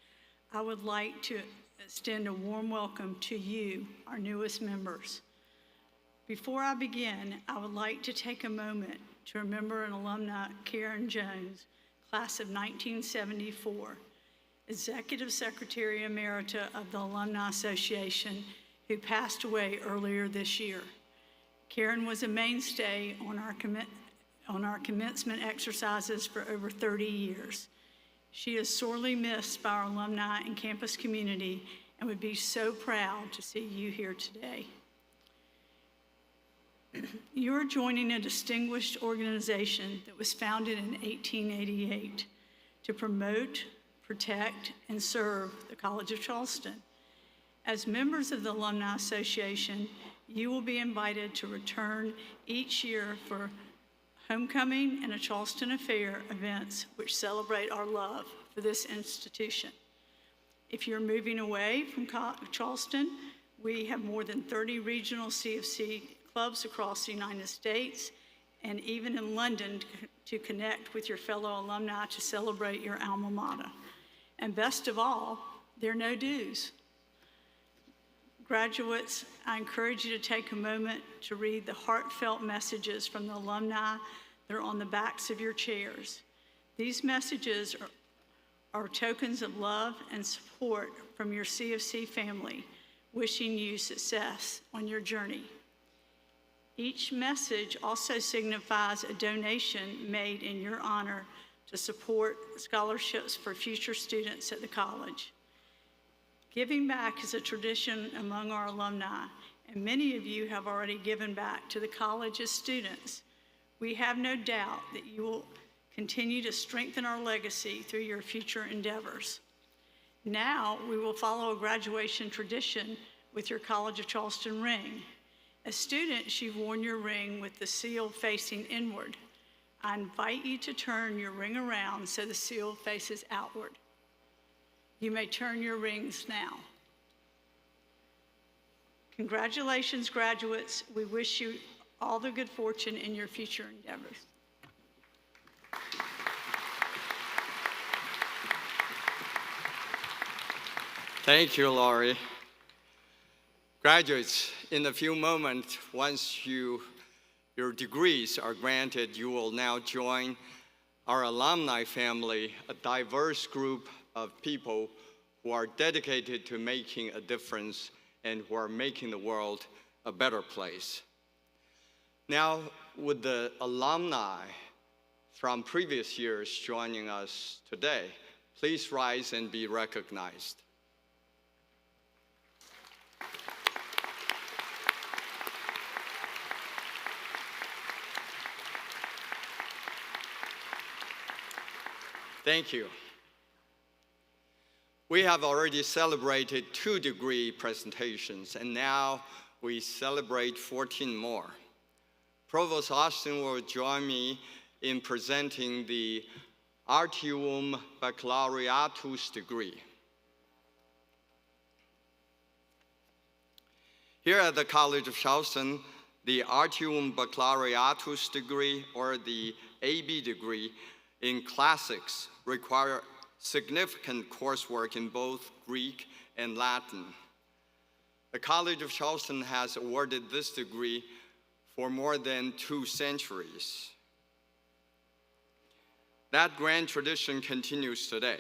K: I would like to extend a warm welcome to you, our newest members. Before I begin, I would like to take a moment to remember an alumna, Karen Jones, class of 1974, Executive Secretary Emerita of the Alumni Association, who passed away earlier this year. Karen was a mainstay on our commencement exercises for over 30 years. She is sorely missed by our alumni and campus community and would be so proud to see you here today. You are joining a distinguished organization that was founded in 1888 to promote, protect, and serve the College of Charleston. As members of the Alumni Association, you will be invited to return each year for homecoming and a Charleston Affair events which celebrate our love for this institution. If you're moving away from Charleston, we have more than 30 regional CFC clubs across the United States and even in London to connect with your fellow alumni to celebrate your alma mater. And best of all, there are no dues. Graduates, I encourage you to take a moment to read the heartfelt messages from the alumni that are on the backs of your chairs. These messages are tokens of love and support from your CFC family, wishing you success on your journey. Each message also signifies a donation made in your honor to support scholarships for future students at the college. Giving back is a tradition among our alumni, and many of you have already given back to the college as students. We have no doubt that you will continue to strengthen our legacy through your future endeavors. Now, we will follow a graduation tradition with your College of Charleston ring. As students, you've worn your ring with the seal facing inward. I invite you to turn your ring around so the seal faces outward. You may turn your rings now. Congratulations, graduates. We wish you all the good fortune in your future endeavors.
B: Thank you, Laurie. Graduates, in a few moments, once your degrees are granted, you will now join our alumni family, a diverse group of people who are dedicated to making a difference and who are making the world a better place. Now, with the alumni from previous years joining us today, please rise and be recognized. Thank you. We have already celebrated 2 degree presentations, and now we celebrate 14 more. Provost Austin will join me in presenting the Artium Baccalaureatus degree. Here at the College of Charleston, the Artium Baccalaureatus degree, or the AB degree, in classics require significant coursework in both Greek and Latin. The College of Charleston has awarded this degree for more than 2 centuries. That grand tradition continues today.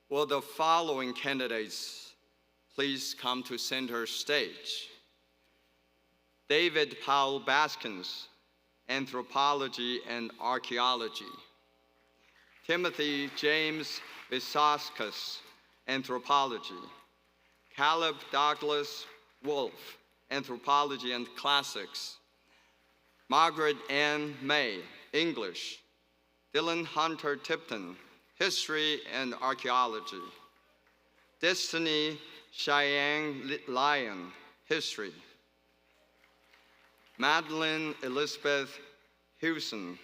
B: Will the following candidates please come to center stage? David Powell Baskins, Anthropology and Archaeology. Timothy James Visaskas, Anthropology. Caleb Douglas Wolfe, Anthropology and Classics. Margaret Ann May, English. Dylan Hunter Tipton, History and Archaeology. Destiny Cheyenne Lyon, History. Madeline Elizabeth Hewson,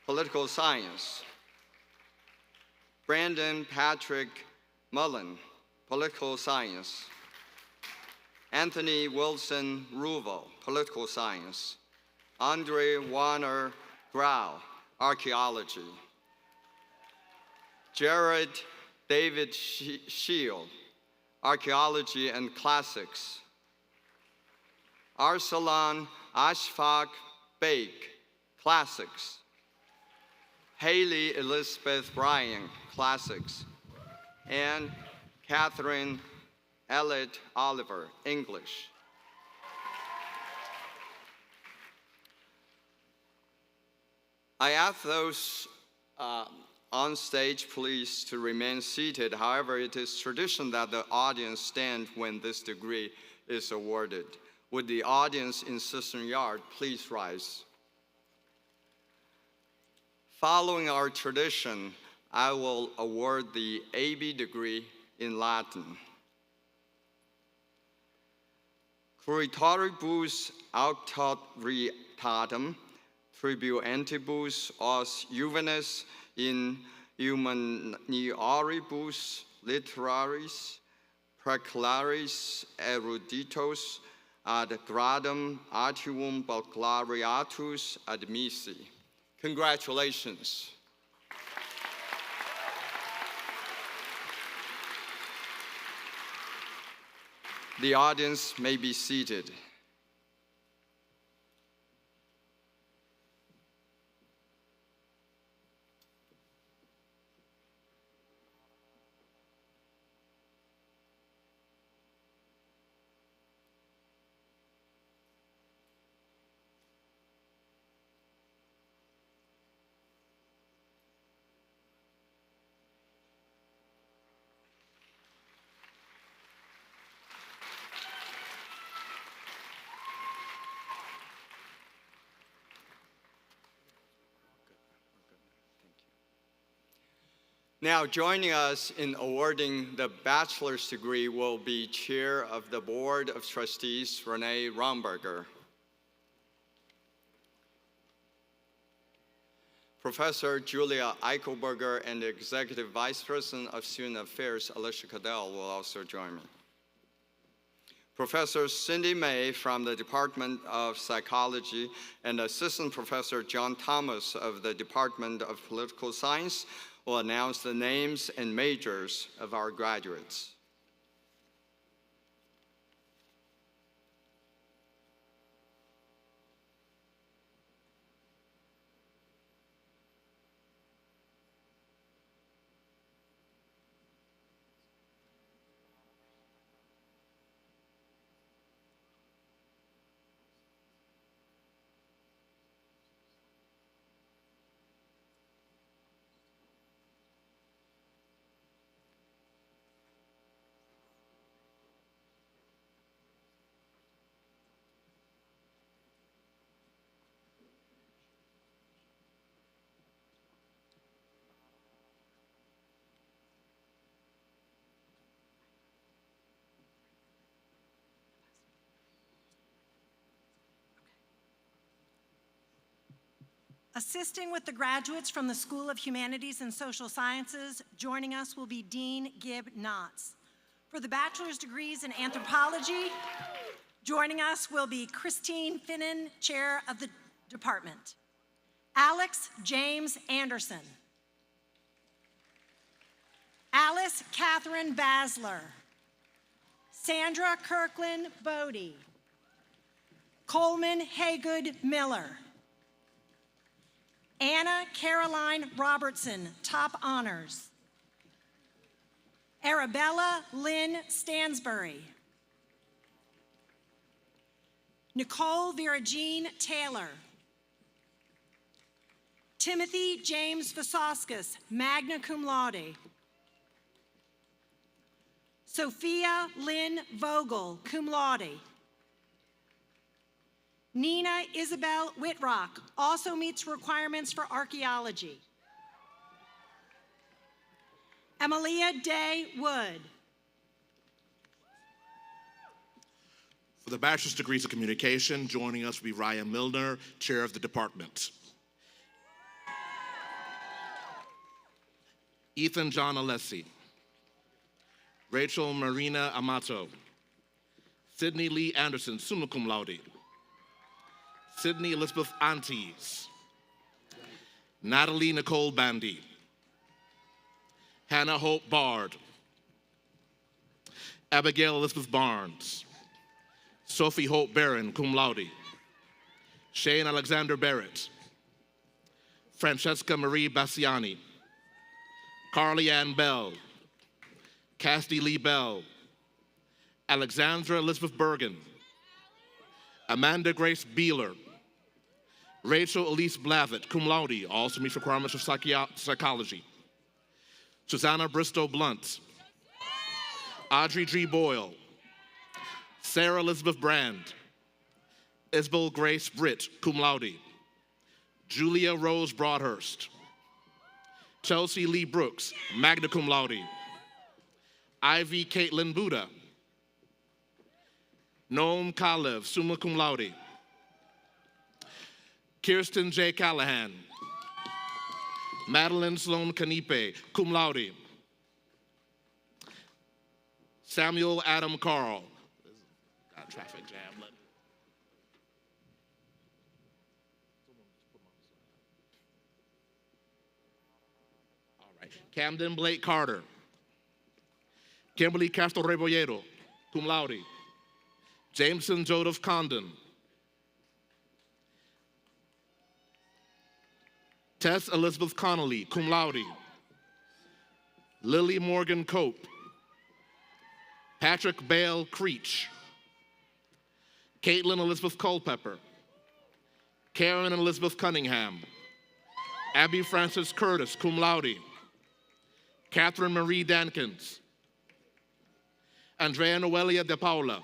B: Political Science. Brandon Patrick Mullen, Political Science. Anthony Wilson Ruvo, Political Science. Andre Warner Grau, Archaeology. Jared David Shield, Archaeology and Classics. Arsalan Ashfaq Bake, Classics. Haley Elizabeth Bryan, Classics. And Catherine Elliott Oliver, English. I ask those on stage, please, to remain seated. However, it is tradition that the audience stand when this degree is awarded. Would the audience in Cistern Yard please rise? Following our tradition, I will award the AB degree in Latin. Curitoribus auctoritatem tribuentibus os juvenes in humanioribus literaris praeclaris eruditos ad gradum artium baccalaureatus admissi. Congratulations. The audience may be seated. Now, joining us in awarding the bachelor's degree will be Chair of the Board of Trustees, Renee Romberger. Professor Julia Eichelberger and Executive Vice President of Student Affairs, Alicia Cadell, will also join me. Professor Cindy May from the Department of Psychology, and Assistant Professor John Thomas of the Department of Political Science will announce the names and majors of our graduates.
L: Assisting with the graduates from the School of Humanities and Social Sciences, joining us will be Dean Gibb Knotts. For the bachelor's degrees in anthropology, joining us will be Christine Finnan, chair of the department. Alex James Anderson. Alice Catherine Basler. Sandra Kirkland Bodie. Coleman Haygood Miller. Anna Caroline Robertson, top honors. Arabella Lynn Stansbury. Nicole Vera-Jean Taylor. Timothy James Vasauskas, magna cum laude. Sophia Lynn Vogel, cum laude. Nina Isabel Whitrock also meets requirements for archaeology. Emilia Day Wood.
M: For the bachelor's degrees of communication, joining us will be Ryan Milner, chair of the department. Ethan John Alessi. Rachel Marina Amato. Sydney Lee Anderson, summa cum laude. Sydney Elizabeth Antes. Natalie Nicole Bandy. Hannah Hope Bard. Abigail Elizabeth Barnes. Sophie Hope Barron, cum laude. Shane Alexander Barrett. Francesca Marie Bassiani. Carly Ann Bell. Cassidy Lee Bell. Alexandra Elizabeth Bergen. Amanda Grace Beeler. Rachel Elise Blavitt, cum laude, also meets requirements of psychology. Susanna Bristow Blunt. Audrey G. Boyle. Sarah Elizabeth Brand. Isabel Grace Britt, cum laude. Julia Rose Broadhurst. Chelsea Lee Brooks, magna cum laude. Ivy Caitlin Buddha. Noam Kalev, summa cum laude. Kirsten J. Callahan. Madeline Sloan Canipe, cum laude. Samuel Adam Carl. Got a traffic jam. All right. Camden Blake Carter. Kimberly Castro Rebollero, cum laude. Jameson Joseph Condon. Tess Elizabeth Connolly, cum laude. Lily Morgan Cope. Patrick Bale Creech. Caitlin Elizabeth Culpepper. Karen Elizabeth Cunningham. Abby Frances Curtis, cum laude. Catherine Marie Dankins. Andrea Noelia De Paula.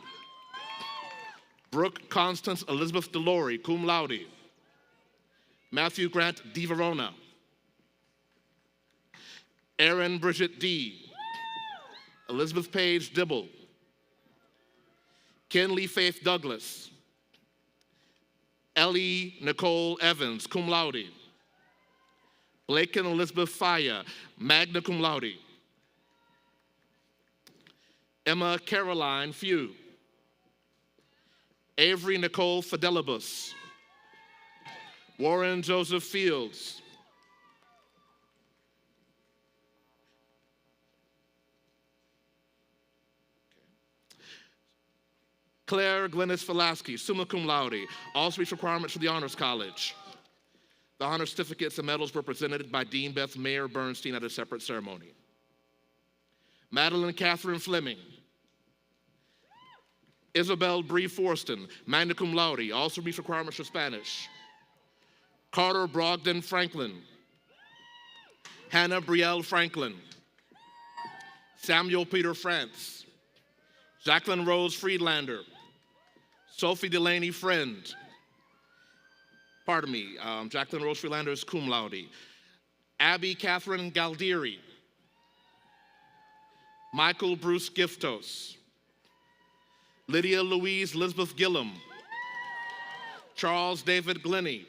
M: Brooke Constance Elizabeth Delory, cum laude. Matthew Grant Di Verona. Erin Bridget D. Elizabeth Page Dibble. Kenley Faith Douglas. Ellie Nicole Evans, cum laude. Blaken Elizabeth Faya, magna cum laude. Emma Caroline Few. Avery Nicole Fidelibus. Warren Joseph Fields. Claire Glennis Velasquez, summa cum laude. Also reach requirements for the Honors College. The honor certificates and medals were presented by Dean Beth Mayer Bernstein at a separate ceremony. Madeline Catherine Fleming. Isabel Bree Forston, magna cum laude, also reach requirements for Spanish. Carter Brogdon Franklin. Hannah Brielle Franklin. Samuel Peter France. Jacqueline Rose Friedlander. Sophie Delaney Friend. Jacqueline Rose Friedlander is cum laude. Abby Catherine Galdieri. Michael Bruce Giftos. Lydia Louise Elizabeth Gillum. Charles David Glennie.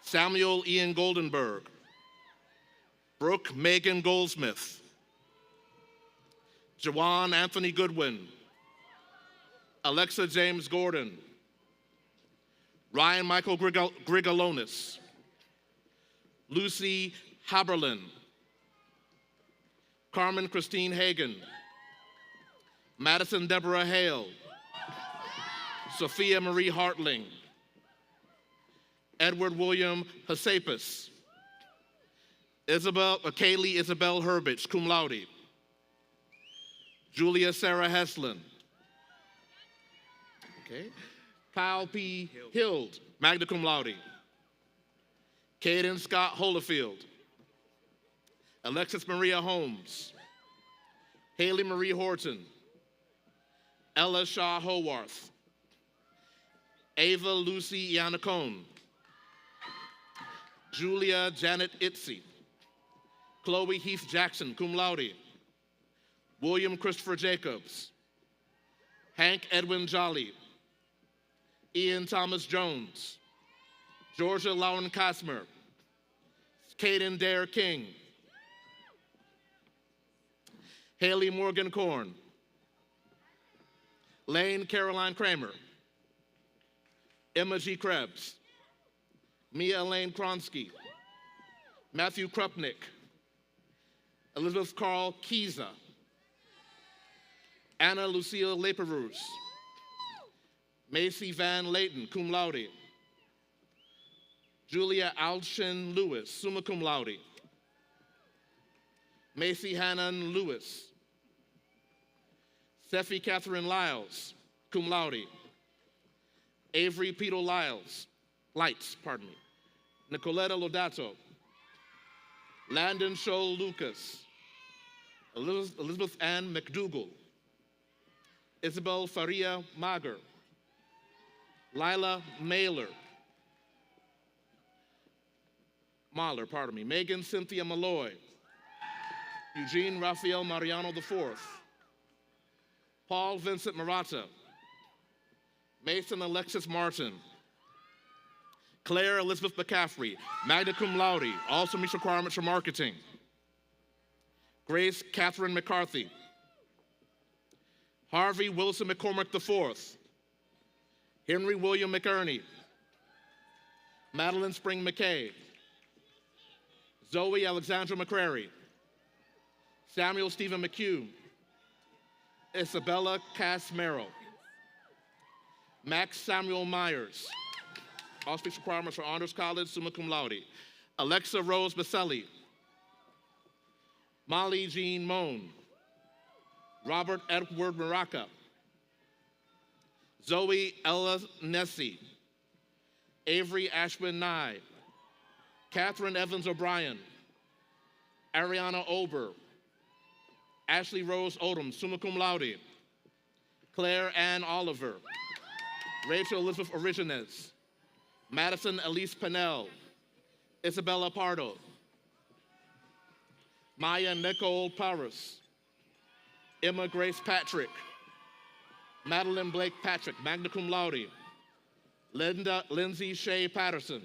M: Samuel Ian Goldenberg. Brooke Megan Goldsmith. Jawan Anthony Goodwin. Alexa James Gordon. Ryan Michael Grigalonis. Lucy Haberlin. Carmen Christine Hagan. Madison Deborah Hale. Sophia Marie Hartling. Edward William Hasapis. Kaylee Isabel Herbich, cum laude. Julia Sarah Heslin. Okay. Kyle P. Hild, magna cum laude. Caden Scott Holofield. Alexis Maria Holmes. Haley Marie Horton. Ella Shaw Howarth. Ava Lucy Yannicone. Julia Janet Itzy. Chloe Heath Jackson, cum laude. William Christopher Jacobs. Hank Edwin Jolly. Ian Thomas Jones. Georgia Lauren Kosmer. Caden Dare King. Haley Morgan Korn. Lane Caroline Kramer. Emma G. Krebs. Mia Elaine Kronsky. Matthew Krupnick. Elizabeth Carl Kiza. Anna Lucille Leperouse. Macy Van Layton, cum laude. Julia Alshin Lewis, summa cum laude. Macy Hannon Lewis. Seffi Catherine Lyles, cum laude. Avery Peter Lights, Nicoletta Lodato. Landon Scholl Lucas. Elizabeth Ann McDougall. Isabel Faria Mager. Lila Mahler, Megan Cynthia Malloy. Eugene Raphael Mariano IV. Paul Vincent Murata. Mason Alexis Martin. Claire Elizabeth McCaffrey, magna cum laude, also meets requirements for marketing. Grace Catherine McCarthy. Harvey Wilson McCormick IV. Henry William McErney. Madeline Spring McKay. Zoe Alexandra McCrary. Samuel Stephen McHugh. Isabella Cass Merrill. Max Samuel Myers. All speech requirements for Honors College, summa cum laude. Alexa Rose Baselli. Molly Jean Moan. Robert Edward Maraca. Zoe Ella Nessie. Avery Ashwin Nye. Catherine Evans O'Brien. Ariana Ober. Ashley Rose Odom, summa cum laude. Claire Ann Oliver. Rachel Elizabeth Origines. Madison Elise Pennell. Isabella Pardo. Maya Nicole Paris. Emma Grace Patrick. Madeline Blake Patrick, magna cum laude. Lindsay Shea Patterson.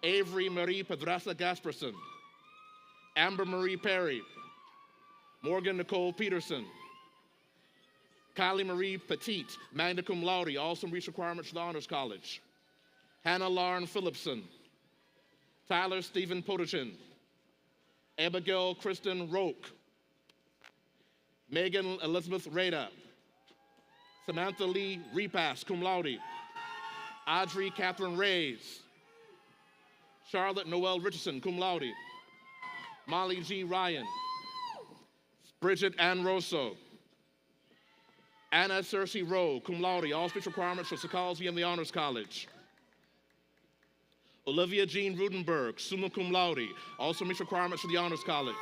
M: Avery Marie Pedraza Gasperson. Amber Marie Perry. Morgan Nicole Peterson. Kylie Marie Petit, magna cum laude, also meets requirements for the Honors College. Hannah Lauren Phillipson. Tyler Stephen Potochin. Abigail Kristen Roque. Megan Elizabeth Rada. Samantha Lee Repass, cum laude. Audrey Catherine Reyes. Charlotte Noel Richardson, cum laude. Molly G. Ryan. Bridget Ann Rosso. Anna Cersei Rowe, cum laude, all speech requirements for psychology and the Honors College. Olivia Jean Rudenberg, summa cum laude, also meets requirements for the Honors College.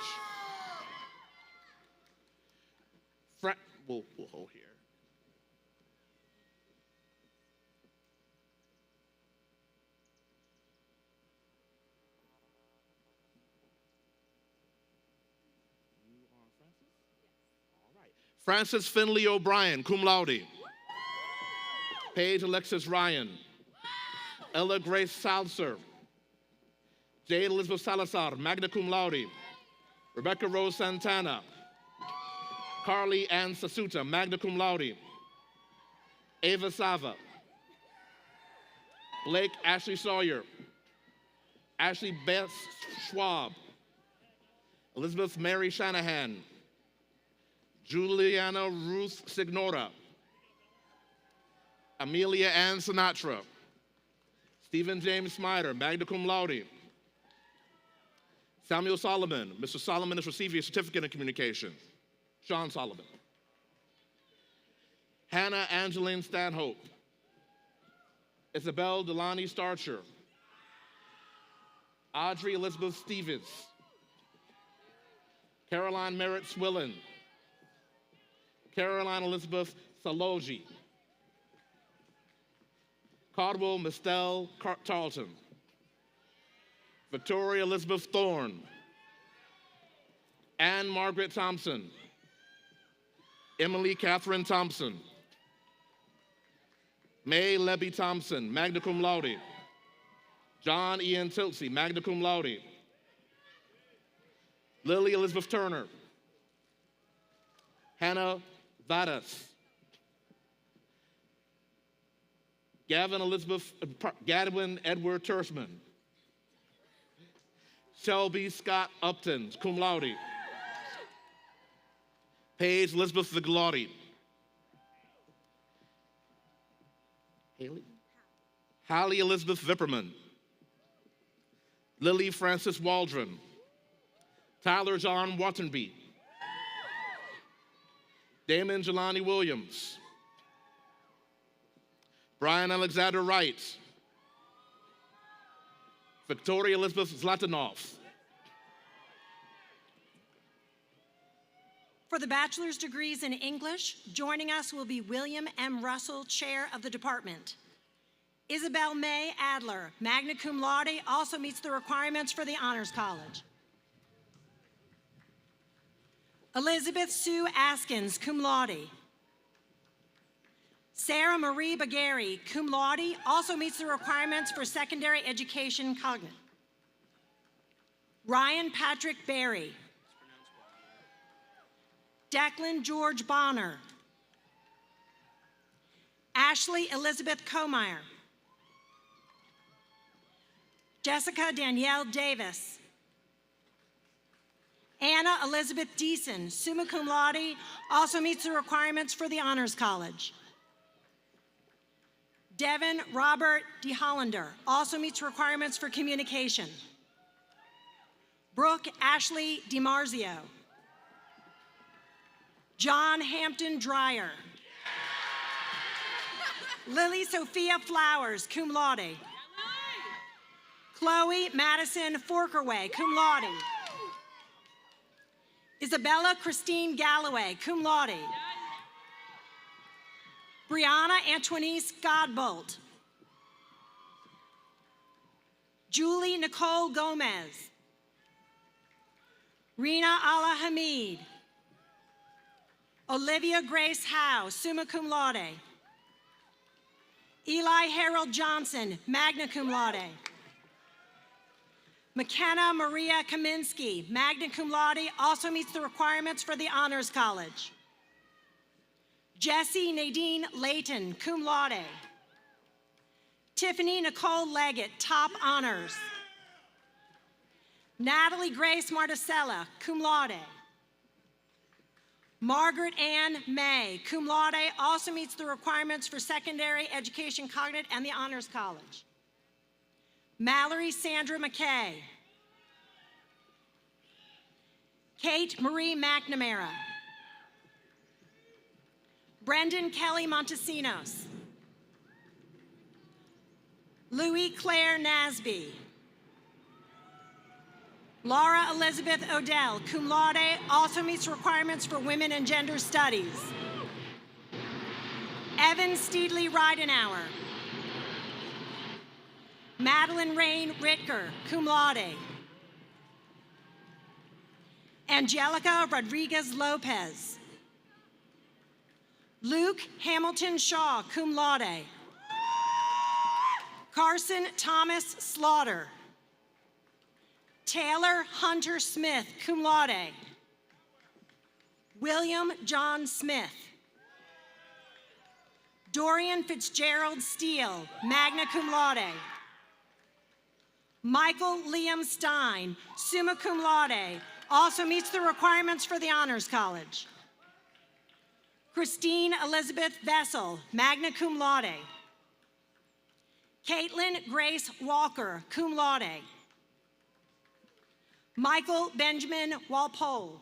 M: We'll hold here. Frances Finley O'Brien, cum laude. Paige Alexis Ryan. Ella Grace Salser. Jade Elizabeth Salazar, magna cum laude. Rebecca Rose Santana. Carly Ann Sasuta, magna cum laude. Ava Sava. Blake Ashley Sawyer. Ashley Beth Schwab. Elizabeth Mary Shanahan. Juliana Ruth Signora. Amelia Ann Sinatra. Stephen James Smider, magna cum laude. Samuel Solomon. Mr. Solomon is receiving a certificate in communication. Sean Solomon. Hannah Angeline Stanhope. Isabel Delani Starcher. Audrey Elizabeth Stevens. Caroline Merritt Swillen. Caroline Elizabeth Salogi. Caldwell Mistel Charlton. Victoria Elizabeth Thorne. Anne Margaret Thompson. Emily Catherine Thompson. May Lebby Thompson, magna cum laude. John Ian Tiltsey, magna cum laude. Lily Elizabeth Turner. Hannah Vadas. Gavin Edward Tersman. Shelby Scott Upton, cum laude. Paige Elizabeth Vigalotti. Hallie Elizabeth Vipperman. Lily Francis Waldron. Tyler John Wattenby. Damon Jelani Williams. Brian Alexander Wright. Victoria Elizabeth Zlatanov.
L: For the bachelor's degrees in English, joining us will be William M. Russell, Chair of the Department. Isabel May Adler, magna cum laude, also meets the requirements for the Honors College. Elizabeth Sue Askins, cum laude. Sarah Marie Bagari, cum laude, also meets the requirements for secondary education cognate. Ryan Patrick Berry. Declan George Bonner. Ashley Elizabeth Comeyer. Jessica Danielle Davis. Anna Elizabeth Deason, summa cum laude, also meets the requirements for the Honors College. Devin Robert DeHollander, also meets requirements for communication. Brooke Ashley DiMarzio. John Hampton Dreyer. Lily Sophia Flowers, cum laude. Chloe Madison Forkerway, cum laude. Isabella Christine Galloway, cum laude. Brianna Antoinise Godbolt. Julie Nicole Gomez. Rina Ala Hamid. Olivia Grace Howe, summa cum laude. Eli Harold Johnson, magna cum laude. McKenna Maria Kaminsky, magna cum laude, also meets the requirements for the Honors College. Jessie Nadine Layton, cum laude. Tiffany Nicole Leggett, top honors. Natalie Grace Marticella, cum laude. Margaret Ann May, cum laude, also meets the requirements for secondary education cognate and the Honors College. Mallory Sandra McKay. Kate Marie McNamara. Brendan Kelly Montesinos. Louis Claire Nasby. Laura Elizabeth Odell, cum laude, also meets requirements for women and gender studies. Evan Steedley Ridenauer. Madeline Rain Ritker, cum laude. Angelica Rodriguez Lopez. Luke Hamilton Shaw, cum laude. Carson Thomas Slaughter. Taylor Hunter Smith, cum laude. William John Smith. Dorian Fitzgerald Steele, magna cum laude. Michael Liam Stein, summa cum laude, also meets the requirements for the Honors College. Christine Elizabeth Vessel, magna cum laude. Caitlin Grace Walker, cum laude. Michael Benjamin Walpole.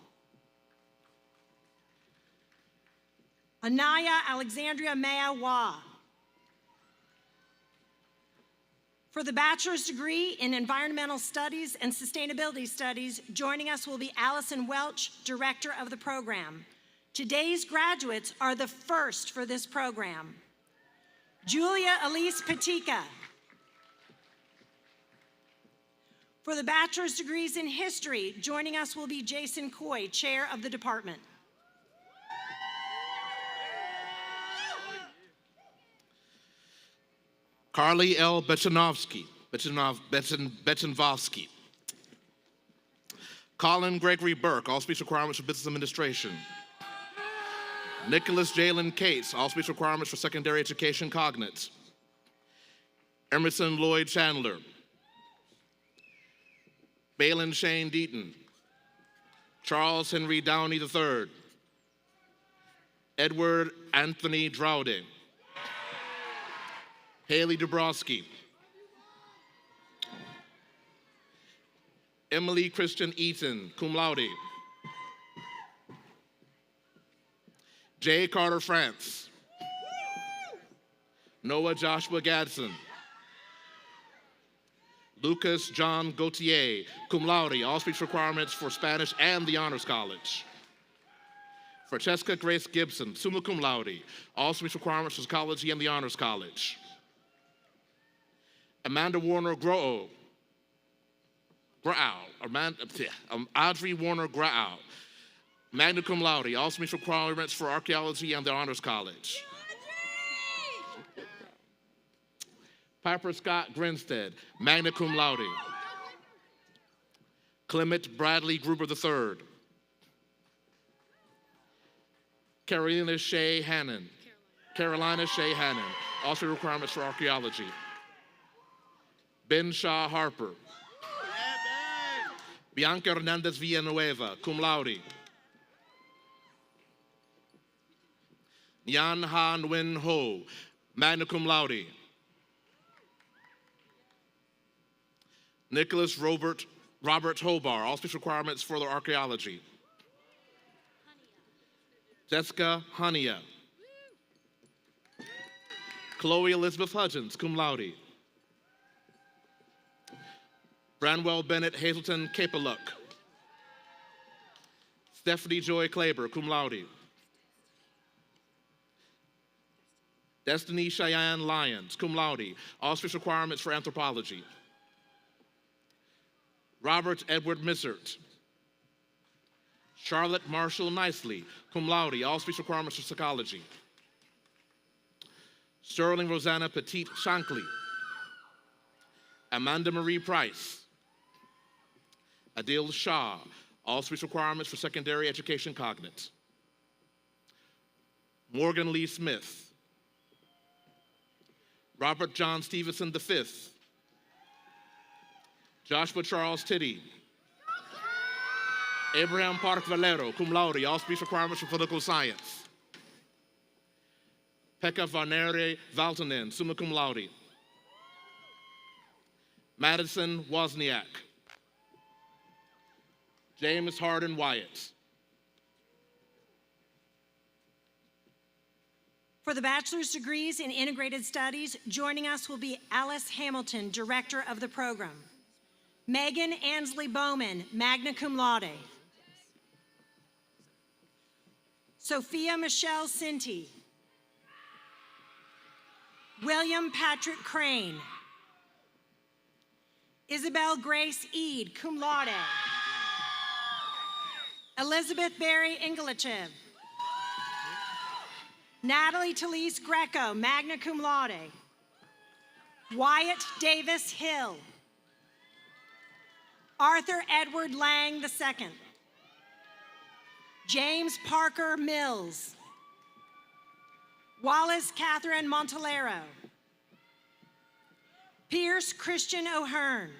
L: Anaya Alexandria Maya Wah. For the bachelor's degree in Environmental Studies and Sustainability Studies, joining us will be Allison Welch, director of the program. Today's graduates are the first for this program. Julia Elise Patika. For the bachelor's degrees in history, joining us will be Jason Coy, chair of the department.
M: Carly L. Bechanovsky. Colin Gregory Burke, all speech requirements for business administration. Nicholas Jalen Cates, all speech requirements for secondary education cognates. Emerson Lloyd Chandler. Balin Shane Deaton. Charles Henry Downey III. Edward Anthony Droude. Haley Dabrowski. Emily Christian Eaton, cum laude. Jay Carter France. Noah Joshua Gadsden. Lucas John Gautier, cum laude, all speech requirements for Spanish and the Honors College. Francesca Grace Gibson, summa cum laude, all speech requirements for psychology and the Honors College. Amanda Warner Audrey Warner Grau, magna cum laude, all speech requirements for archaeology and the Honors College. Piper Scott Grinstead, magna cum laude. Clement Bradley Gruber III. Carolina Shea Hannon, also requirements for archaeology. Ben Shaw Harper. Bianca Hernandez Villanueva, cum laude. Nyan Ha Nguyen Ho, magna cum laude. Nicholas Robert Hobar, all speech requirements for the archaeology. Jessica Hania. Chloe Elizabeth Hudgens, cum laude. Branwell Bennett Hazelton Capeluk. Stephanie Joy Klaber, cum laude. Destiny Cheyenne Lyons, cum laude, all speech requirements for anthropology. Robert Edward Missert. Charlotte Marshall Nicely, cum laude, all speech requirements for psychology. Sterling Rosanna Petit Shankly. Amanda Marie Price. Adil Shah, all speech requirements for secondary education cognates. Morgan Lee Smith, Robert John Stevenson V, Joshua Charles Titty, Abraham Park Valero, cum laude, all speech requirements for political science. Pekka Honorary Valtonen, summa cum laude. Madison Wozniak, James Hardin Wyatt.
L: For the bachelor's degrees in integrated studies, joining us will be Alice Hamilton, director of the program. Megan Ansley Bowman, magna cum laude. Sophia Michelle Sinti. William Patrick Crane. Isabel Grace Eade, cum laude. Elizabeth Barry Inglechev. Natalie Talise Greco, magna cum laude. Wyatt Davis Hill. Arthur Edward Lang II. James Parker Mills. Wallace Catherine Montalero. Pierce Christian O'Hearn.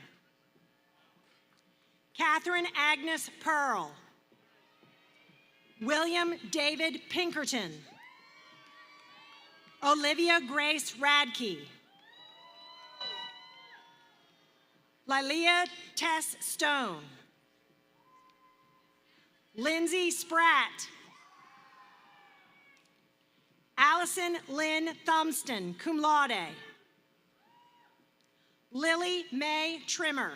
L: Catherine Agnes Pearl. William David Pinkerton. Olivia Grace Radke. Lilia Tess Stone. Lindsay Spratt. Allison Lynn Thumbston, cum laude. Lily Mae Trimmer.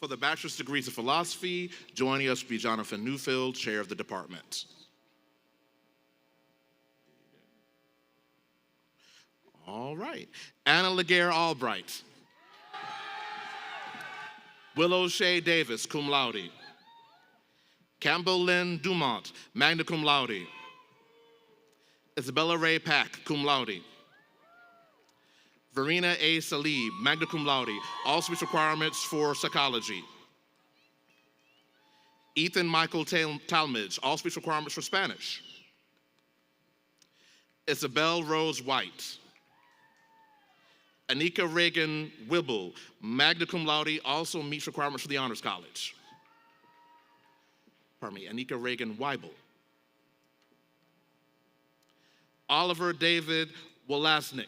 M: For the bachelor's degrees of philosophy, joining us will be Jonathan Newfield, chair of the department. All right. Anna Laguerre Albright. Willow Shea Davis, cum laude. Campbell Lynn Dumont, magna cum laude. Isabella Ray Pack, cum laude. Verena A. Salib, magna cum laude, all speech requirements for psychology. Ethan Michael Talmadge, all speech requirements for Spanish. Isabel Rose White. Anika Reagan Wibble, magna cum laude, also meets requirements for the Honors College. Pardon me, Anika Reagan Weibel. Oliver David Wolasik.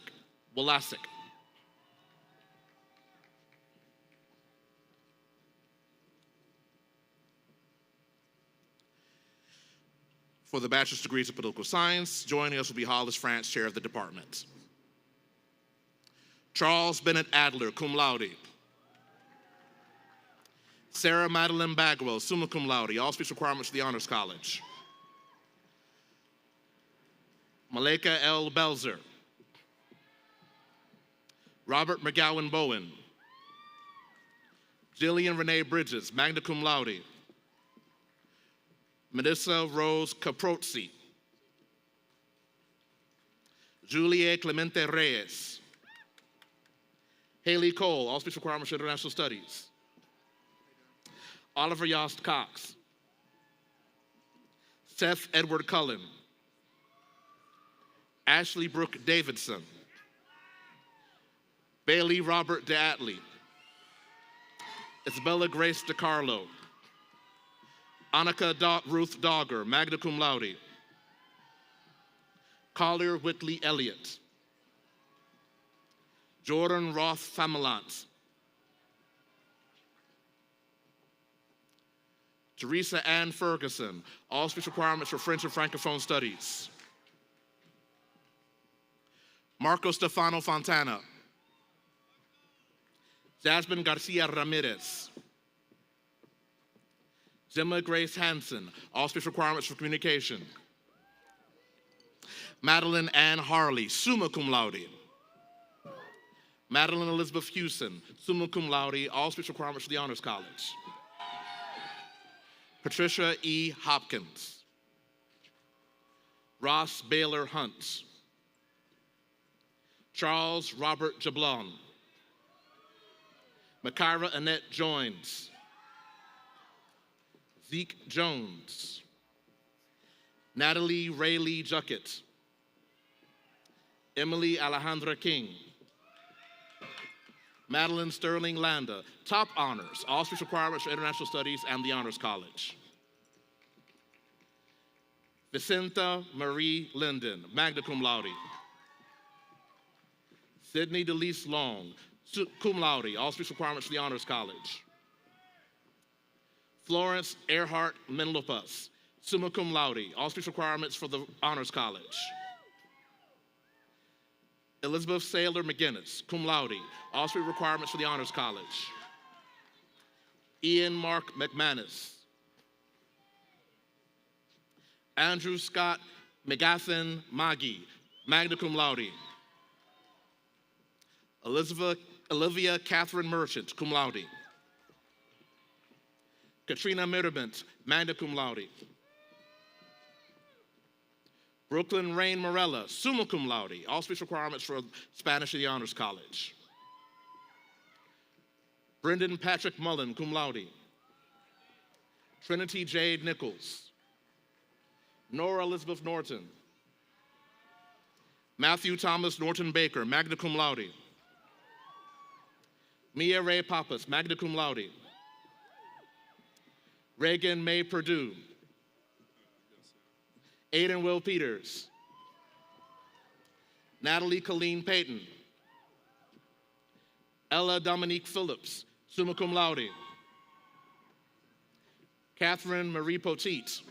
M: For the bachelor's degrees of political science, joining us will be Hollis France, chair of the department. Charles Bennett Adler, cum laude. Sarah Madeline Bagwell, summa cum laude, all speech requirements for the Honors College. Malika L. Belzer. Robert McGowan Bowen. Jillian Renee Bridges, magna cum laude. Melissa Rose Caprozzi. Julia Clemente Reyes. Haley Cole, all speech requirements for international studies. Oliver Yost Cox. Seth Edward Cullen. Ashley Brooke Davidson. Bailey Robert DeAtley. Isabella Grace DiCarlo. Annika Ruth Dogger, magna cum laude. Collier Whitley Elliott. Jordan Roth Familant. Teresa Ann Ferguson, all speech requirements for French and Francophone studies. Marco Stefano Fontana. Jasmine Garcia Ramirez. Gemma Grace Hansen, all speech requirements for communication. Madeline Ann Harley, summa cum laude. Madeline Elizabeth Hewson, summa cum laude, all speech requirements for the Honors College. Patricia E. Hopkins. Ross Baylor Hunt. Charles Robert Jablon. Makira Annette Joins. Zeke Jones. Natalie Rayleigh Juckett. Emily Alejandra King. Madeline Sterling Landa, top honors, all speech requirements for International Studies and the Honors College. Vicenta Marie Linden, magna cum laude. Sydney DeLise Long, cum laude, all speech requirements for the Honors College. Florence Earhart Menlopus, summa cum laude, all speech requirements for the Honors College. Elizabeth Saylor McGinnis, cum laude, all speech requirements for the Honors College. Ian Mark McManus. Andrew Scott McGathin Maggie, magna cum laude. Olivia Catherine Merchant, cum laude. Katrina Mitterbent, magna cum laude. Brooklyn Rain Morella, summa cum laude, all speech requirements for Spanish at the Honors College. Brendan Patrick Mullen, cum laude. Trinity Jade Nichols. Nora Elizabeth Norton. Matthew Thomas Norton Baker, magna cum laude. Mia Ray Pappas, magna cum laude. Reagan May Perdue. Aiden Will Peters. Natalie Colleen Payton. Ella Dominique Phillips, summa cum laude. Catherine Marie Poteet.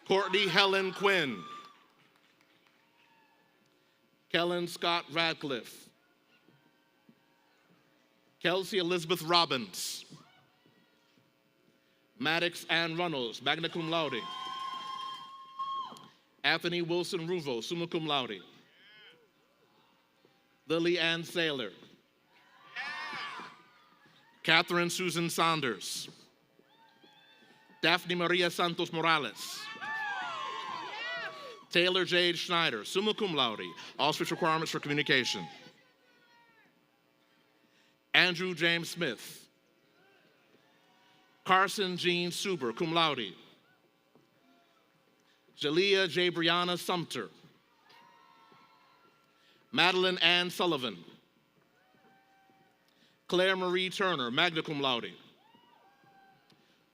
M: Courtney Helen Quinn. Kellen Scott Radcliffe. Kelsey Elizabeth Robbins. Maddox Ann Runnels, magna cum laude. Anthony Wilson Ruvo, summa cum laude. Lily Ann Saylor. Catherine Susan Saunders. Daphne Maria Santos Morales. Taylor Jade Schneider, summa cum laude, all speech requirements for communication. Andrew James Smith. Carson Jean Suber, cum laude. Jalea J. Brianna Sumter. Madeline Ann Sullivan. Claire Marie Turner, magna cum laude.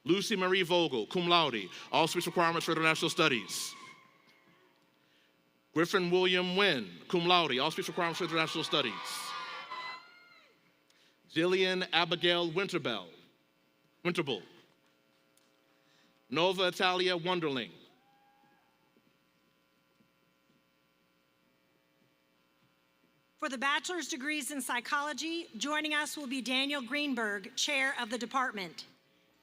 M: Lucy Marie Vogel, cum laude, all speech requirements for International Studies. Griffin William Wynn, cum laude, all speech requirements for International Studies. Jillian Abigail Winterbull. Nova Italia Wonderling.
L: For the bachelor's degrees in psychology, joining us will be Daniel Greenberg, chair of the department.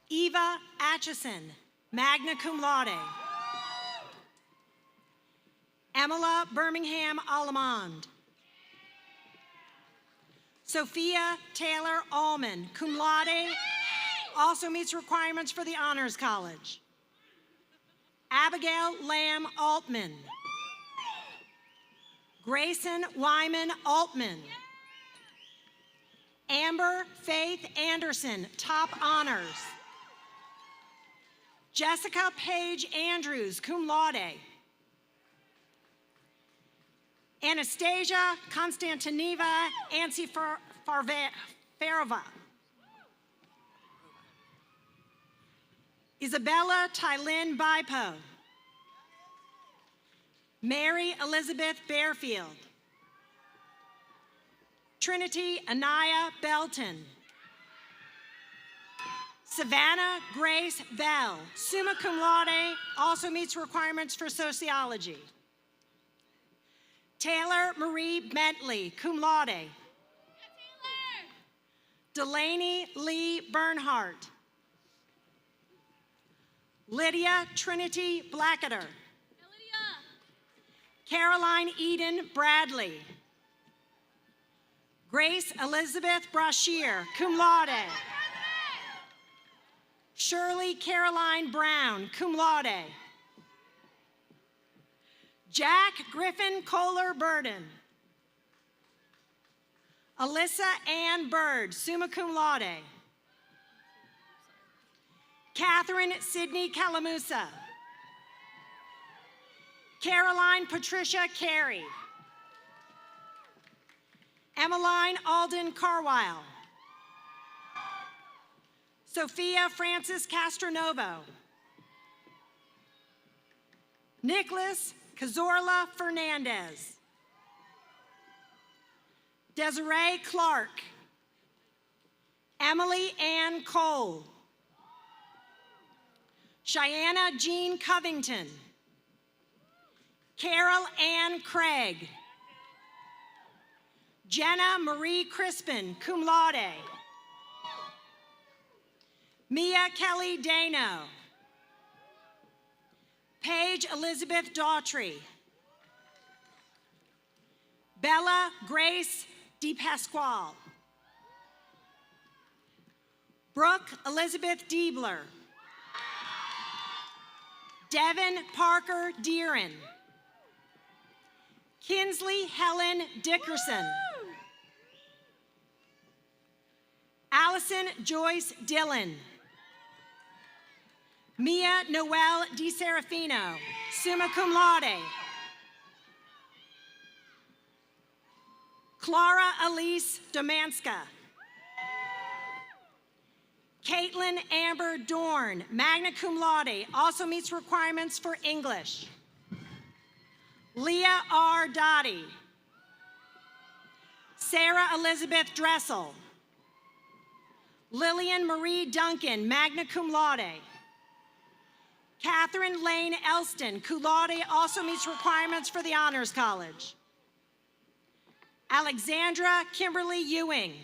L: Eva Atchison, magna cum laude. Emila Birmingham Alamond. Sophia Taylor Allman, cum laude, also meets requirements for the Honors College. Abigail Lamb Altman. Grayson Wyman Altman. Amber Faith Anderson, top honors. Jessica Paige Andrews, cum laude. Anastasia Konstantinova Ansifarova. Isabella Tylin Bipo. Mary Elizabeth Bearfield. Trinity Anaya Belton. Savannah Grace Bell, summa cum laude, also meets requirements for sociology. Taylor Marie Bentley, cum laude. Delaney Lee Bernhardt. Lydia Trinity Blacketer. Caroline Eden Bradley. Grace Elizabeth Brashear, cum laude. Shirley Caroline Brown, cum laude. Jack Griffin Kohler Burden. Alyssa Ann Bird, summa cum laude. Catherine Sidney Calamusa. Caroline Patricia Carey. Emmeline Alden Carwile. Sophia Francis Castronovo. Nicholas Cazorla Fernandez. Desiree Clark. Emily Ann Cole. Cheyenne Jean Covington. Carol Ann Craig. Jenna Marie Crispin, cum laude. Mia Kelly Dano. Paige Elizabeth Daughtry. Bella Grace DePasquale. Brooke Elizabeth Diebler. Devin Parker Deeren. Kinsley Helen Dickerson. Allison Joyce Dillon. Mia Noel DiSerafino, summa cum laude. Clara Elise Domanska. Caitlin Amber Dorn, magna cum laude, also meets requirements for English. Leah R. Dottie. Sarah Elizabeth Dressel. Lillian Marie Duncan, magna cum laude. Catherine Lane Elston, cum laude, also meets requirements for the Honors College. Alexandra Kimberly Ewing.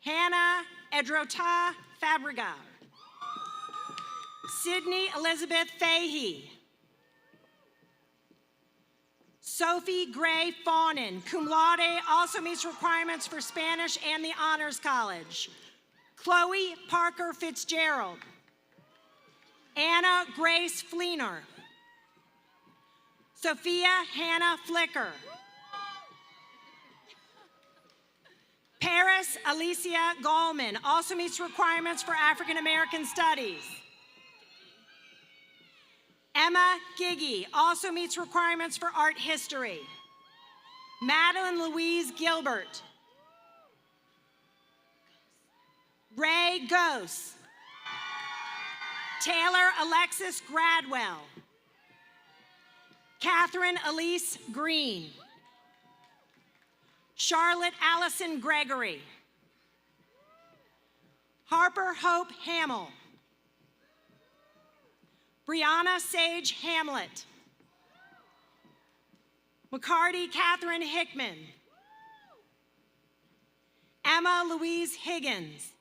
L: Hannah Edrota Fabriga. Sydney Elizabeth Fahey. Sophie Gray Fawnin, cum laude, also meets requirements for Spanish and the Honors College. Chloe Parker Fitzgerald. Anna Grace Fleener. Sophia Hannah Flicker. Paris Alicia Gallman, also meets requirements for African American Studies. Emma Giggy, also meets requirements for art history. Madeline Louise Gilbert. Ray Gose. Taylor Alexis Gradwell. Catherine Elise Green. Charlotte Allison Gregory. Harper Hope Hamill. Brianna Sage Hamlet. McCarty Catherine Hickman. Emma Louise Higgins.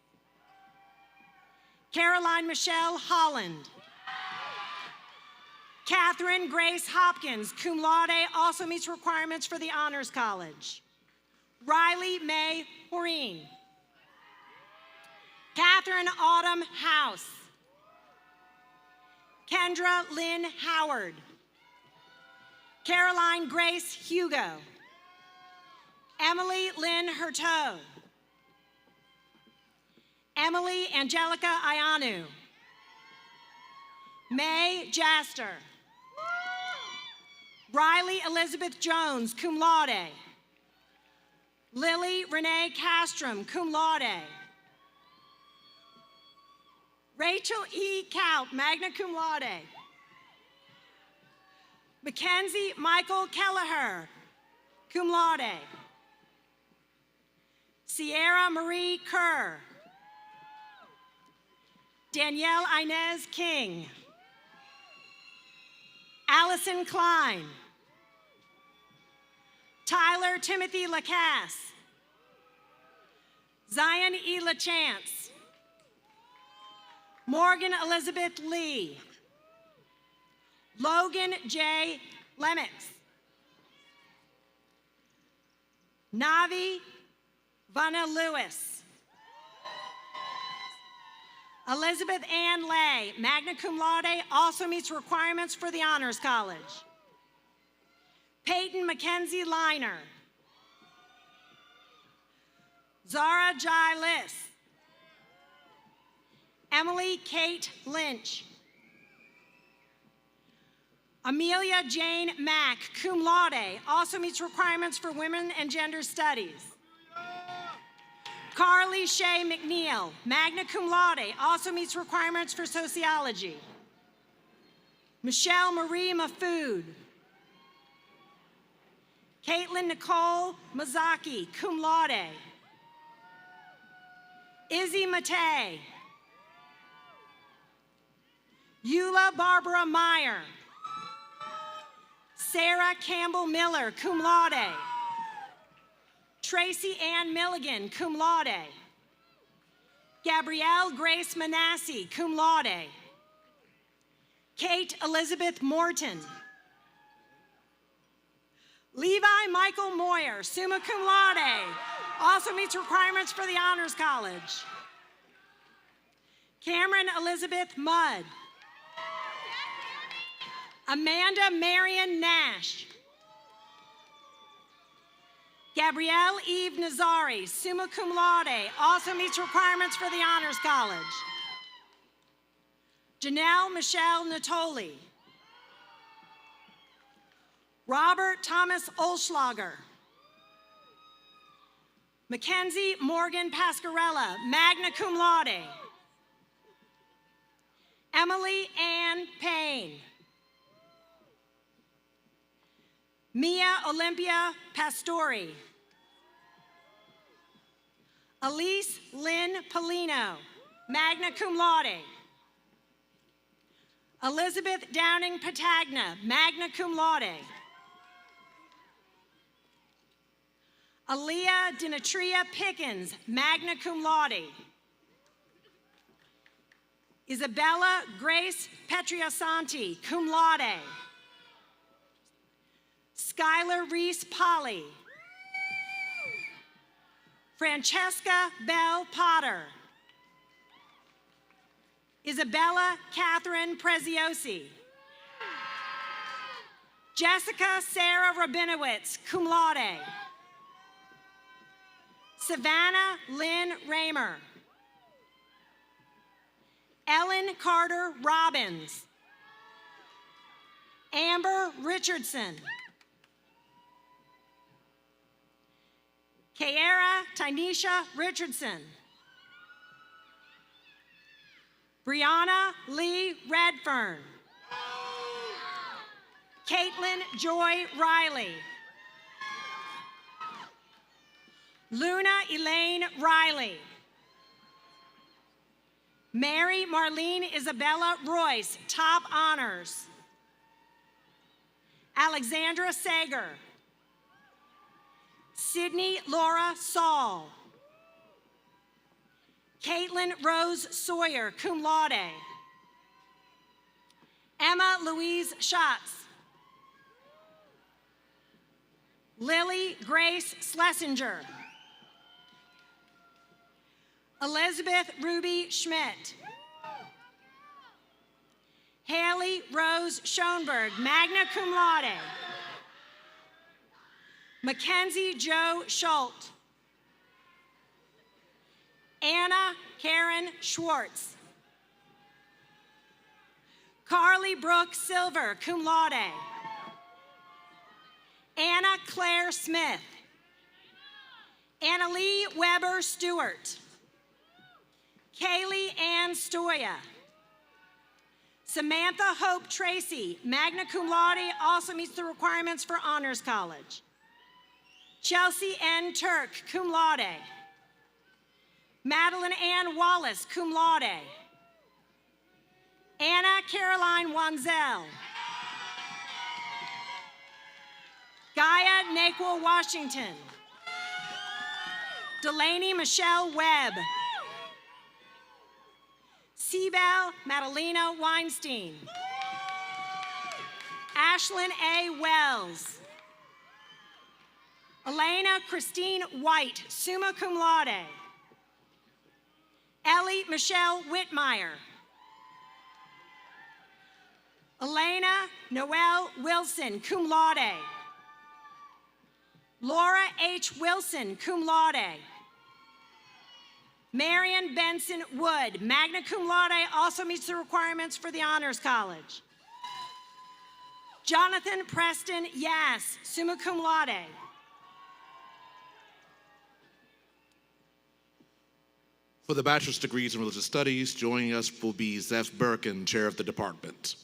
L: Caroline Michelle Holland. Catherine Grace Hopkins, cum laude, also meets requirements for the Honors College. Riley May Horeen. Catherine Autumn House. Kendra Lynn Howard. Caroline Grace Hugo. Emily Lynn Hurteau. Emily Angelica Ianu. May Jaster. Riley Elizabeth Jones, cum laude. Lily Renee Castrom, cum laude. Rachel E. Kaup, magna cum laude. Mackenzie Michael Kelleher, cum laude. Sierra Marie Kerr. Danielle Inez King. Allison Klein. Tyler Timothy Lacasse. Zion E. LaChance. Morgan Elizabeth Lee. Logan J. Lemix. Navi Vanna Lewis. Elizabeth Ann Lay, magna cum laude, also meets requirements for the Honors College. Peyton Mackenzie Liner. Zara Jai Liss. Emily Kate Lynch. Amelia Jane Mack, cum laude, also meets requirements for Women and Gender Studies. Carly Shea McNeil, magna cum laude, also meets requirements for Sociology. Michelle Marie Mafood. Caitlin Nicole Mazaki, cum laude. Izzy Matei. Eula Barbara Meyer. Sarah Campbell Miller, cum laude. Tracy Ann Milligan, cum laude. Gabrielle Grace Manassi, cum laude. Kate Elizabeth Morton. Levi Michael Moyer, summa cum laude, also meets requirements for the Honors College. Cameron Elizabeth Mudd. Amanda Marion Nash. Gabrielle Eve Nazari, summa cum laude, also meets requirements for the Honors College. Janelle Michelle Natoli. Robert Thomas Olschlager. Mackenzie Morgan Pascarella, magna cum laude. Emily Ann Payne. Mia Olympia Pastori. Elise Lynn Polino, magna cum laude. Elizabeth Downing Patagna, magna cum laude. Aaliyah Dinatria Pickens, magna cum laude. Isabella Grace Petriasanti, cum laude. Skylar Reese Polly. Francesca Bell Potter. Isabella Catherine Preziosi. Jessica Sarah Rabinowitz, cum laude. Savannah Lynn Raymer. Ellen Carter Robbins. Amber Richardson. Kiara Tynesha Richardson. Brianna Lee Redfern. Caitlin Joy Riley. Luna Elaine Riley. Mary Marlene Isabella Royce, top honors. Alexandra Sager. Sydney Laura Saul. Caitlin Rose Sawyer, cum laude. Emma Louise Schatz. Lily Grace Schlesinger. Elizabeth Ruby Schmidt. Haley Rose Schoenberg, magna cum laude. Mackenzie Jo Schultz. Anna Karen Schwartz. Carly Brooke Silver, cum laude. Anna Claire Smith. Annalie Weber Stewart. Kaylee Ann Stoya. Samantha Hope Tracy, magna cum laude, also meets the requirements for Honors College. Chelsea N. Turk, cum laude. Madeline Ann Wallace, cum laude. Anna Caroline Wanzel. Gaia Naquil Washington. Delaney Michelle Webb. Sibel Madalena Weinstein. Ashlyn A. Wells. Elena Christine White, summa cum laude. Ellie Michelle Whitmire. Elena Noel Wilson, cum laude. Laura H. Wilson, cum laude. Marion Benson Wood, magna cum laude, also meets the requirements for the Honors College. Jonathan Preston Yass, summa cum laude.
M: For the bachelor's degrees in religious studies, joining us will be Zeph Birkin, chair of the department.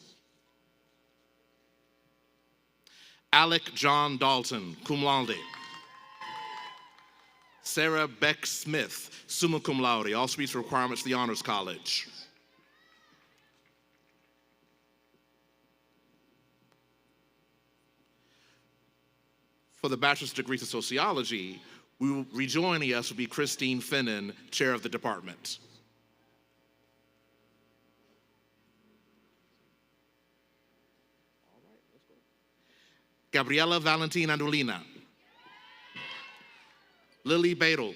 M: Alec John Dalton, cum laude. Sarah Beck Smith, summa cum laude, also meets the requirements of the Honors College. For the bachelor's degrees in sociology, rejoining us will be Christine Finnan, chair of the department. Gabriela Valentina Andolina. Lily Badel.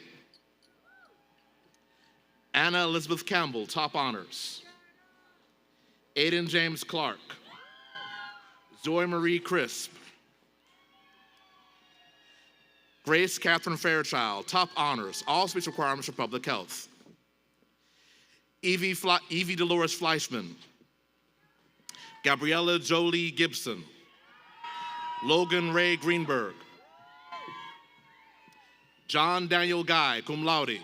M: Anna Elizabeth Campbell, top honors. Aiden James Clark. Zoe Marie Crisp. Grace Catherine Fairchild, top honors, all speech requirements for public health. Evie Dolores Fleischman. Gabriella Jolie Gibson. Logan Ray Greenberg. John Daniel Guy, cum laude.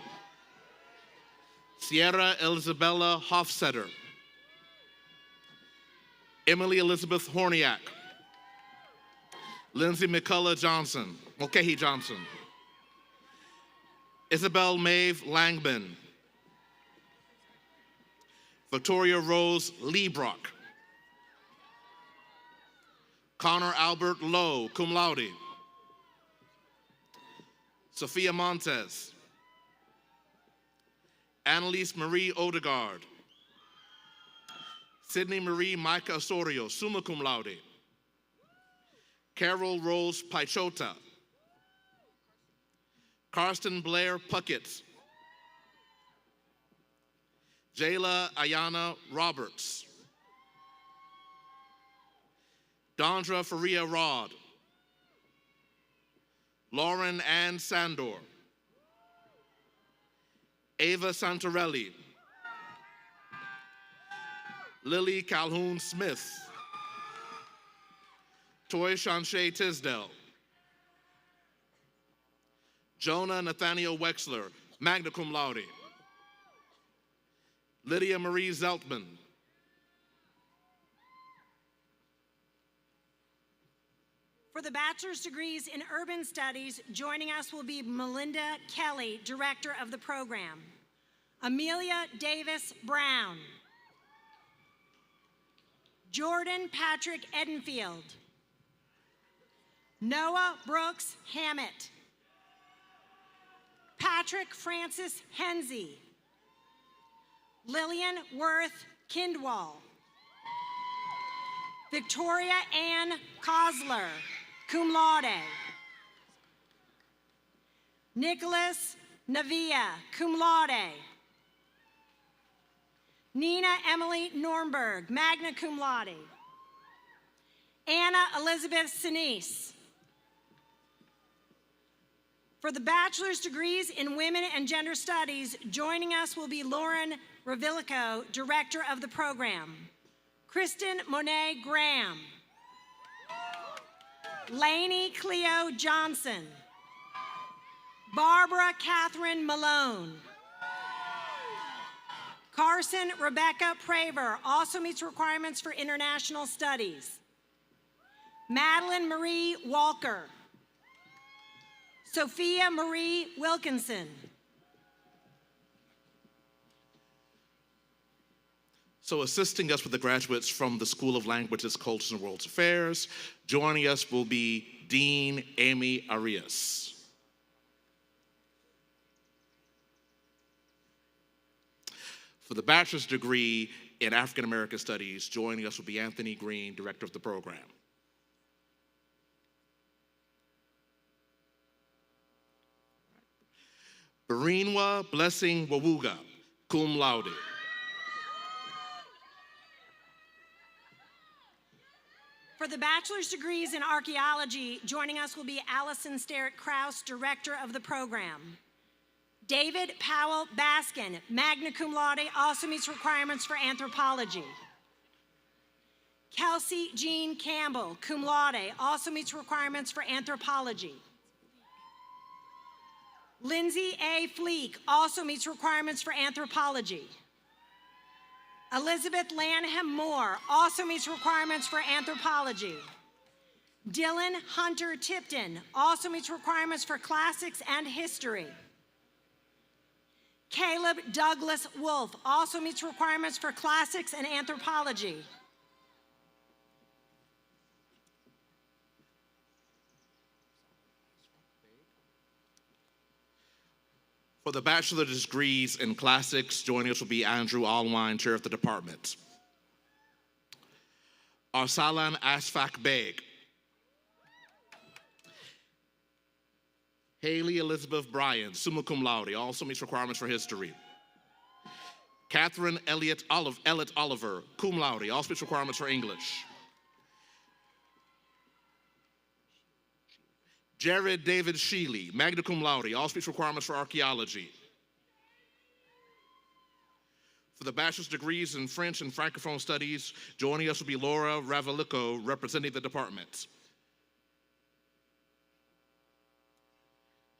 M: Sierra Elizabella Hofstetter. Emily Elizabeth Horniak. Lindsay McCullough Johnson, Mulcahy Johnson. Isabel Maeve Langbin. Victoria Rose Liebrock. Connor Albert Lowe, cum laude. Sophia Montez. Annalise Marie Odegaard. Sydney Marie Micah Osorio, summa cum laude. Carol Rose Paichota. Karsten Blair Puckett. Jayla Ayana Roberts. Dondra Faria Rod. Lauren Ann Sandor. Ava Santorelli. Lily Calhoun Smith. Toy Shanshay Tisdale. Jonah Nathaniel Wexler, magna cum laude. Lydia Marie Zeltman.
L: For the bachelor's degrees in urban studies, joining us will be Melinda Kelly, director of the program. Amelia Davis Brown. Jordan Patrick Edenfield. Noah Brooks Hammett. Patrick Francis Hensey. Lillian Worth Kindwall. Victoria Ann Kosler, cum laude. Nicholas Navia, cum laude. Nina Emily Nornberg, magna cum laude. Anna Elizabeth Sinise. For the bachelor's degrees in women and gender studies, joining us will be Lauren Revilico, director of the program. Kristen Monet Graham. Lainey Cleo Johnson. Barbara Catherine Malone. Carson Rebecca Praver, also meets requirements for international studies. Madeline Marie Walker. Sophia Marie Wilkinson.
M: So assisting us with the graduates from the School of Languages, Cultures, and World Affairs, joining us will be Dean Amy Arias. For the bachelor's degree in African American Studies, joining us will be Anthony Green, director of the program. Barinwa Blessing Wawuga, cum laude.
L: For the bachelor's degrees in archaeology, joining us will be Allison Sterritt Krause, director of the program. David Powell Baskin, magna cum laude, also meets requirements for anthropology. Kelsey Jean Campbell, cum laude, also meets requirements for anthropology. Lindsay A. Fleek also meets requirements for anthropology. Elizabeth Lanham Moore also meets requirements for anthropology. Dylan Hunter Tipton also meets requirements for classics and history. Caleb Douglas Wolf also meets requirements for classics and anthropology.
M: For the bachelor's degrees in classics, joining us will be Andrew Alwine, chair of the department. Arsalan Ashfaq Beg. Haley Elizabeth Bryan, summa cum laude, also meets requirements for history. Catherine Elliott Oliver, cum laude, also meets requirements for English. Jared David Sheely, magna cum laude, also meets requirements for archaeology. For the bachelor's degrees in French and Francophone studies, joining us will be Laura Ravalico, representing the department.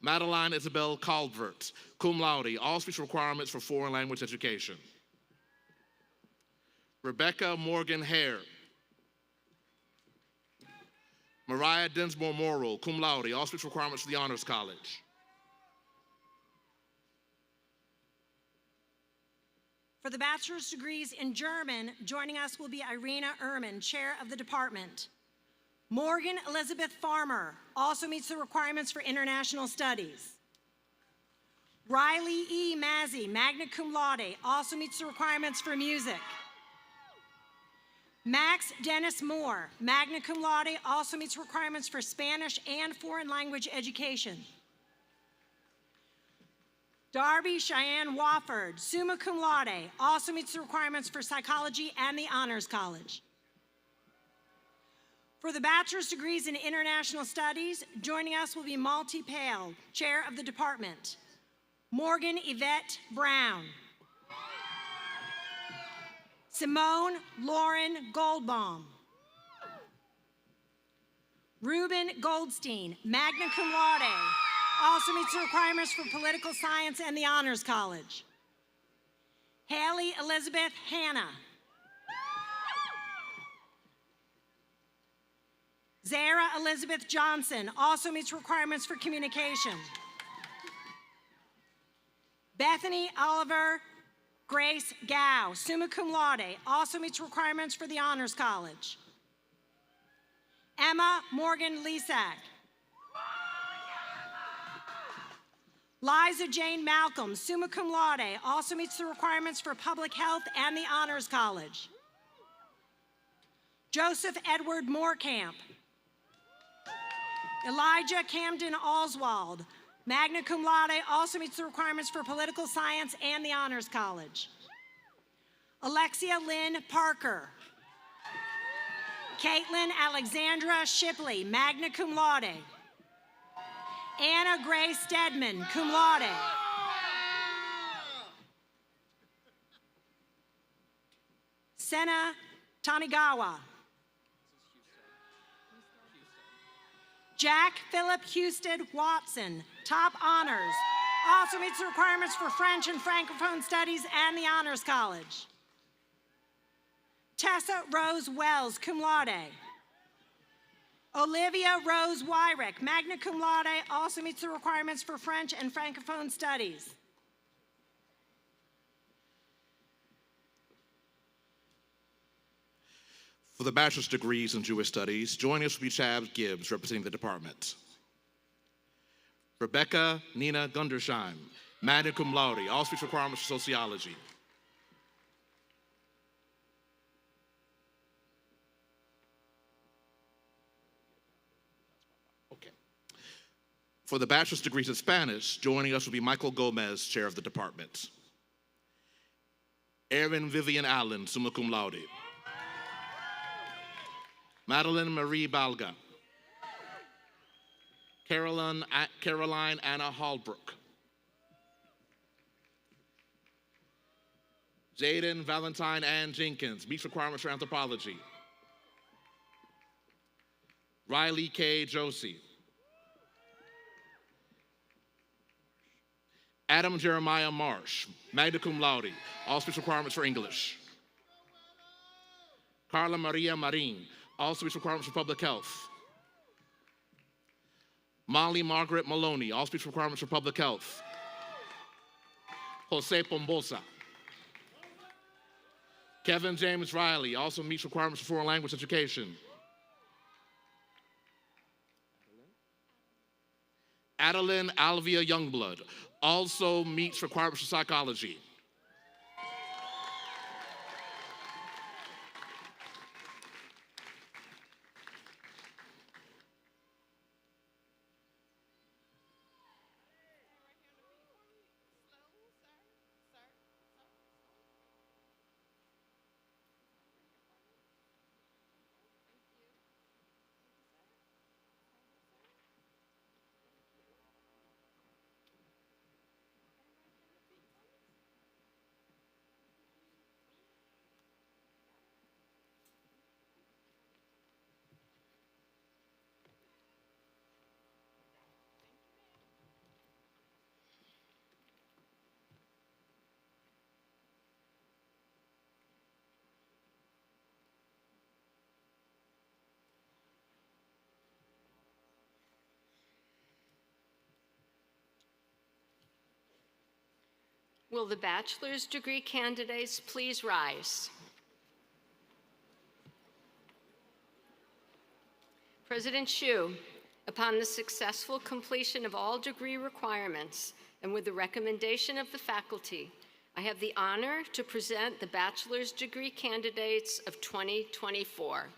M: Madeline Isabel Calvert, cum laude, all speech requirements for foreign language education. Rebecca Morgan Hare. Mariah Dinsmore Morrill, cum laude, all speech requirements for the Honors College.
L: For the bachelor's degrees in German, joining us will be Irina Ehrman, chair of the department. Morgan Elizabeth Farmer also meets the requirements for international studies. Riley E. Mazzi, magna cum laude, also meets the requirements for music. Max Dennis Moore, magna cum laude, also meets requirements for Spanish and foreign language education. Darby Cheyenne Wofford, summa cum laude, also meets the requirements for psychology and the Honors College. For the bachelor's degrees in international studies, joining us will be Malti Pale, chair of the department. Morgan Yvette Brown. Simone Lauren Goldbaum. Ruben Goldstein, magna cum laude, also meets the requirements for political science and the Honors College. Haley Elizabeth Hanna. Zara Elizabeth Johnson also meets requirements for communication. Bethany Oliver Grace Gow, summa cum laude, also meets requirements for the Honors College. Emma Morgan Lisak. Liza Jane Malcolm, summa cum laude, also meets the requirements for public health and the Honors College. Joseph Edward Moorcamp. Elijah Camden Oswald, magna cum laude, also meets the requirements for political science and the Honors College. Alexia Lynn Parker. Caitlin Alexandra Shipley, magna cum laude. Anna Grace Stedman, cum laude. Senna Tanigawa. Jack Philip Houston Watson, top honors, also meets the requirements for French and Francophone studies and the Honors College. Tessa Rose Wells, cum laude. Olivia Rose Wyrick, magna cum laude, also meets the requirements for French and Francophone studies.
M: For the bachelor's degrees in Jewish studies, joining us will be Chad Gibbs, representing the department. Rebecca Nina Gundersheim, magna cum laude, all speech requirements for sociology. Okay. For the bachelor's degrees in Spanish, joining us will be Michael Gomez, chair of the department. Erin Vivian Allen, summa cum laude. Madeline Marie Balga. Caroline Anna Hallbrook. Jaden Valentine Ann Jenkins, meets requirements for anthropology. Riley K. Josie. Adam Jeremiah Marsh, magna cum laude, all speech requirements for English. Carla Maria Marin, all speech requirements for public health. Molly Margaret Maloney, all speech requirements for public health. Jose Pombosa. Kevin James Riley, also meets requirements for foreign language education. Adeline Alvia Youngblood, also meets requirements for psychology.
G: Will the bachelor's degree candidates please rise? President Hsu, upon the successful completion of all degree requirements and with the recommendation of the faculty, I have the honor to present the bachelor's degree candidates of 2024.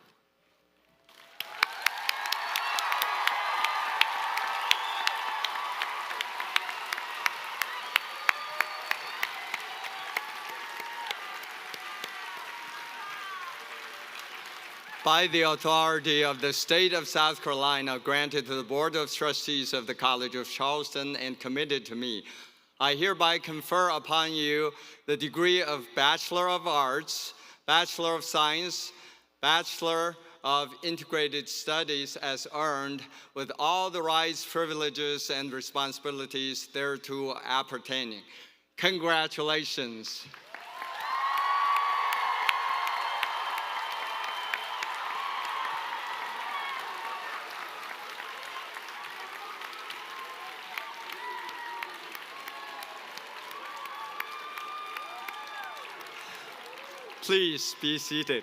B: By the authority of the state of South Carolina, granted to the Board of Trustees of the College of Charleston and committed to me, I hereby confer upon you the degree of Bachelor of Arts, Bachelor of Science, Bachelor of Integrated Studies as earned, with all the rights, privileges, and responsibilities thereto appertaining. Congratulations. Please be seated.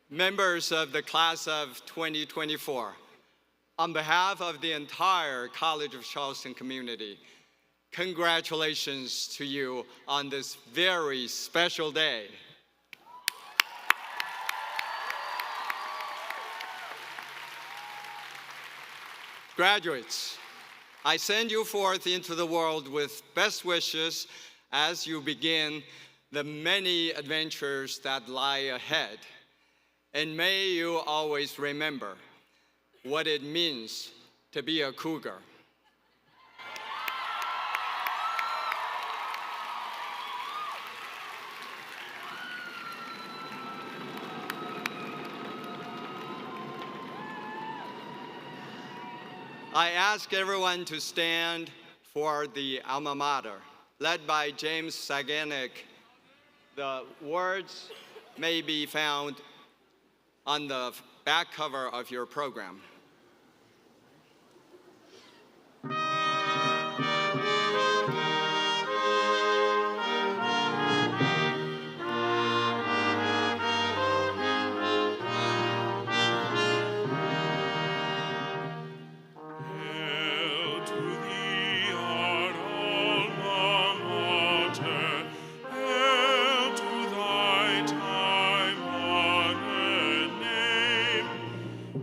B: Members of the class of 2024, on behalf of the entire College of Charleston community, congratulations to you on this very special day. Graduates, I send you forth into the world with best wishes as you begin the many adventures that lie ahead. And may you always remember what it means to be a cougar. I ask everyone to stand for the alma mater, led by James Saganek. The words may be found on the back cover of your program.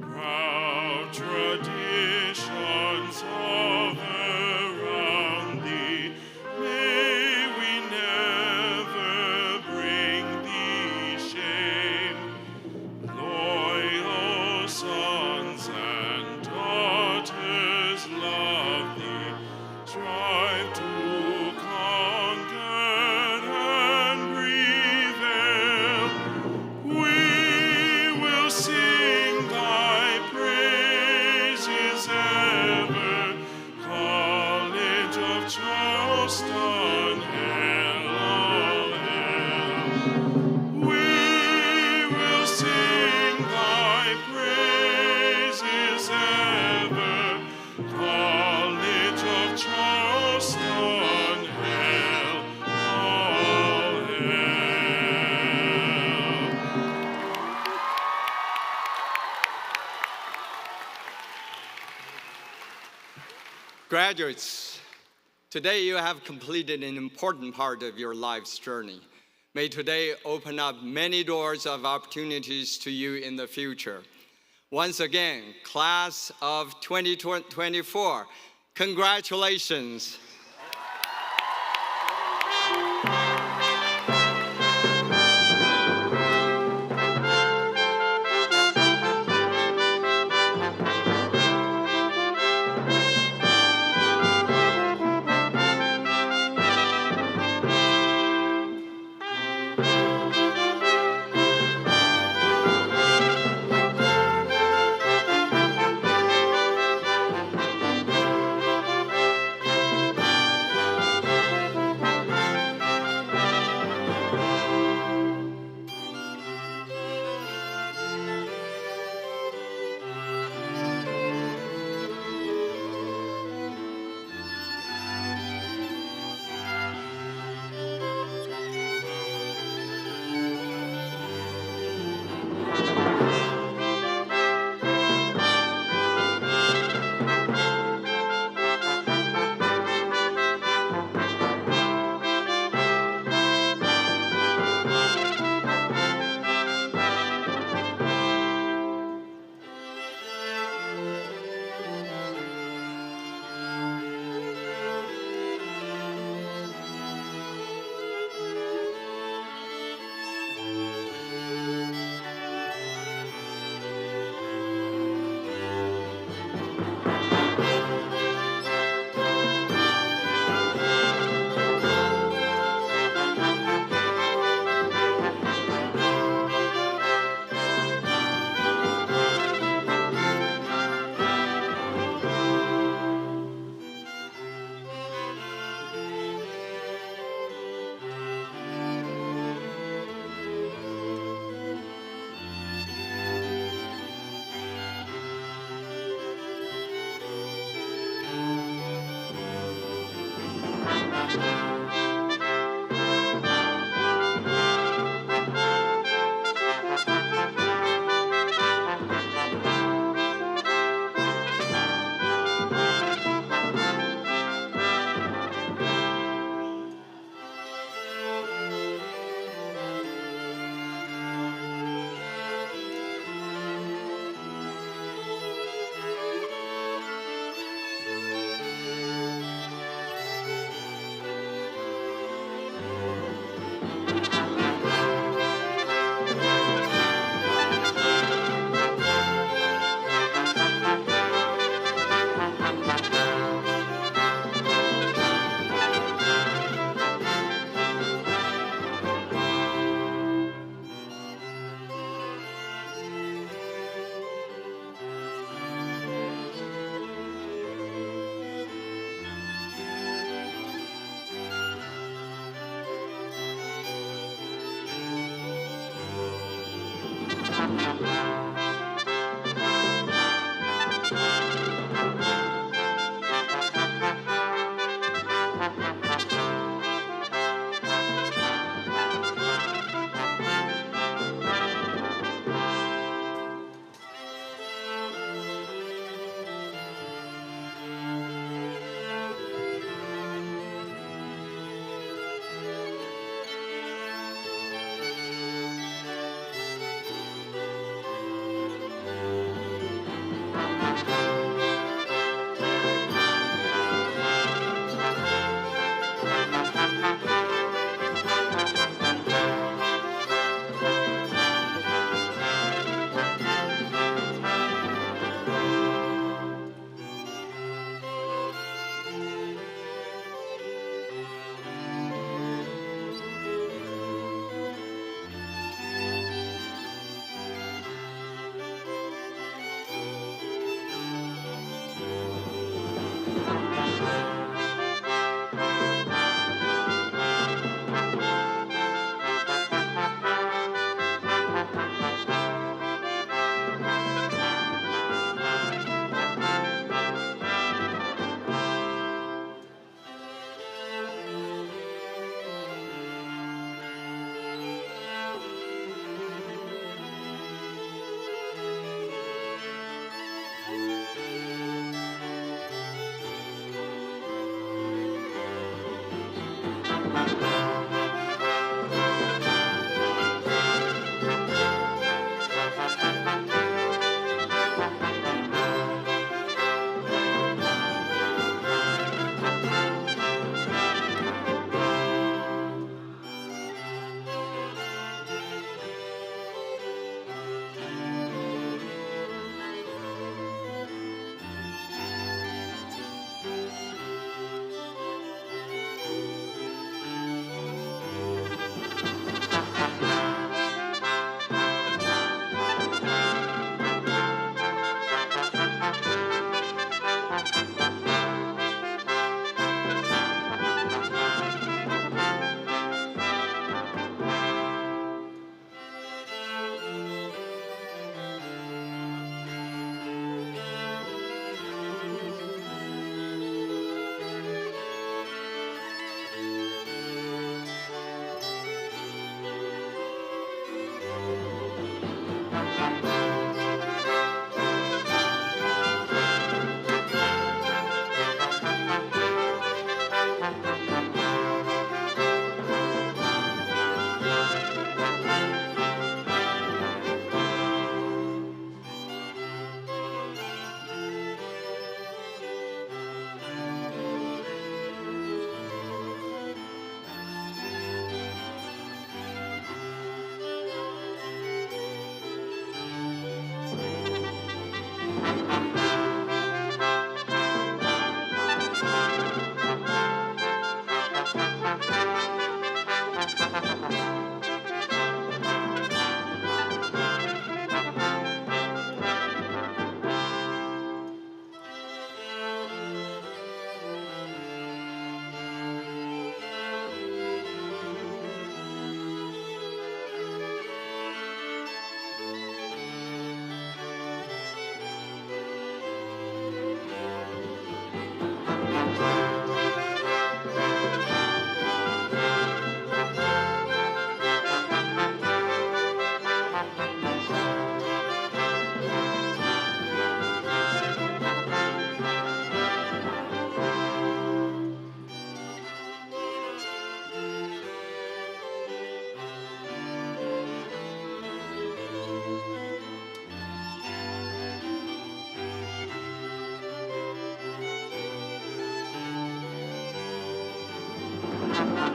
C: Proud
B: Graduates, today you have completed an important part of your life's journey. May today open up many doors of opportunities to you in the future. Once again, class of 2024, congratulations.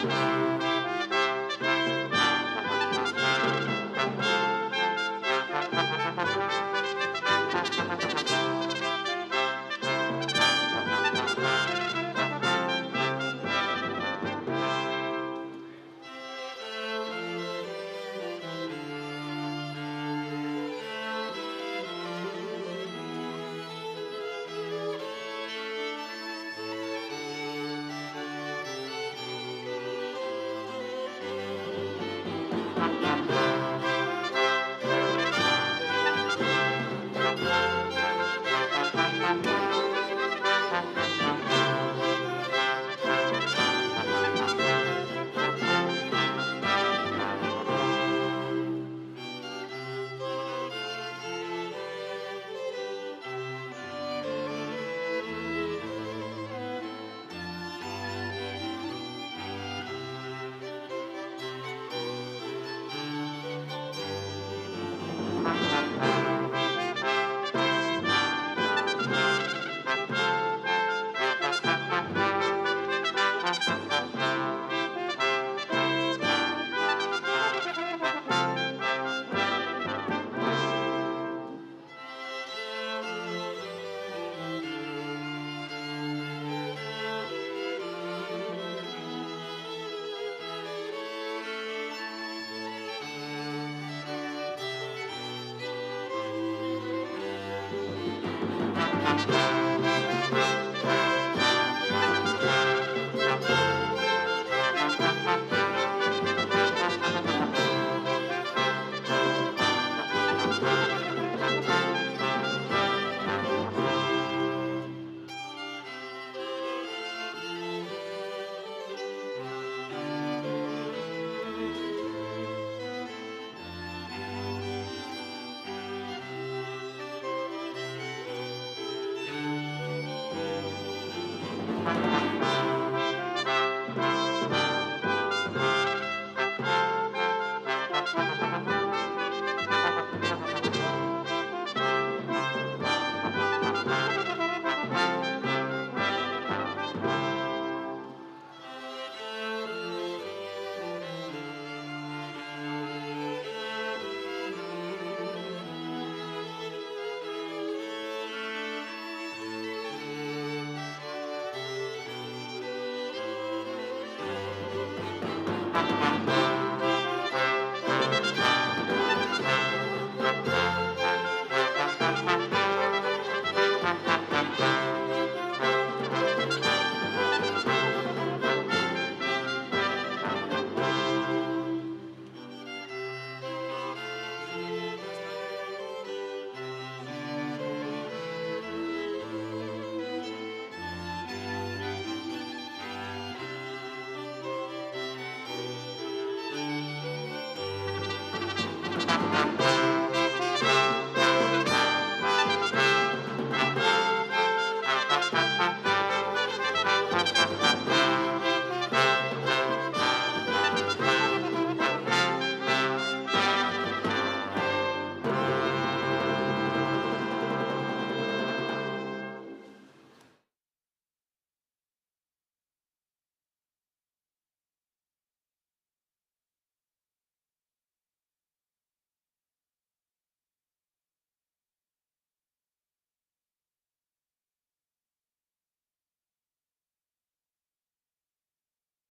N: Thank you.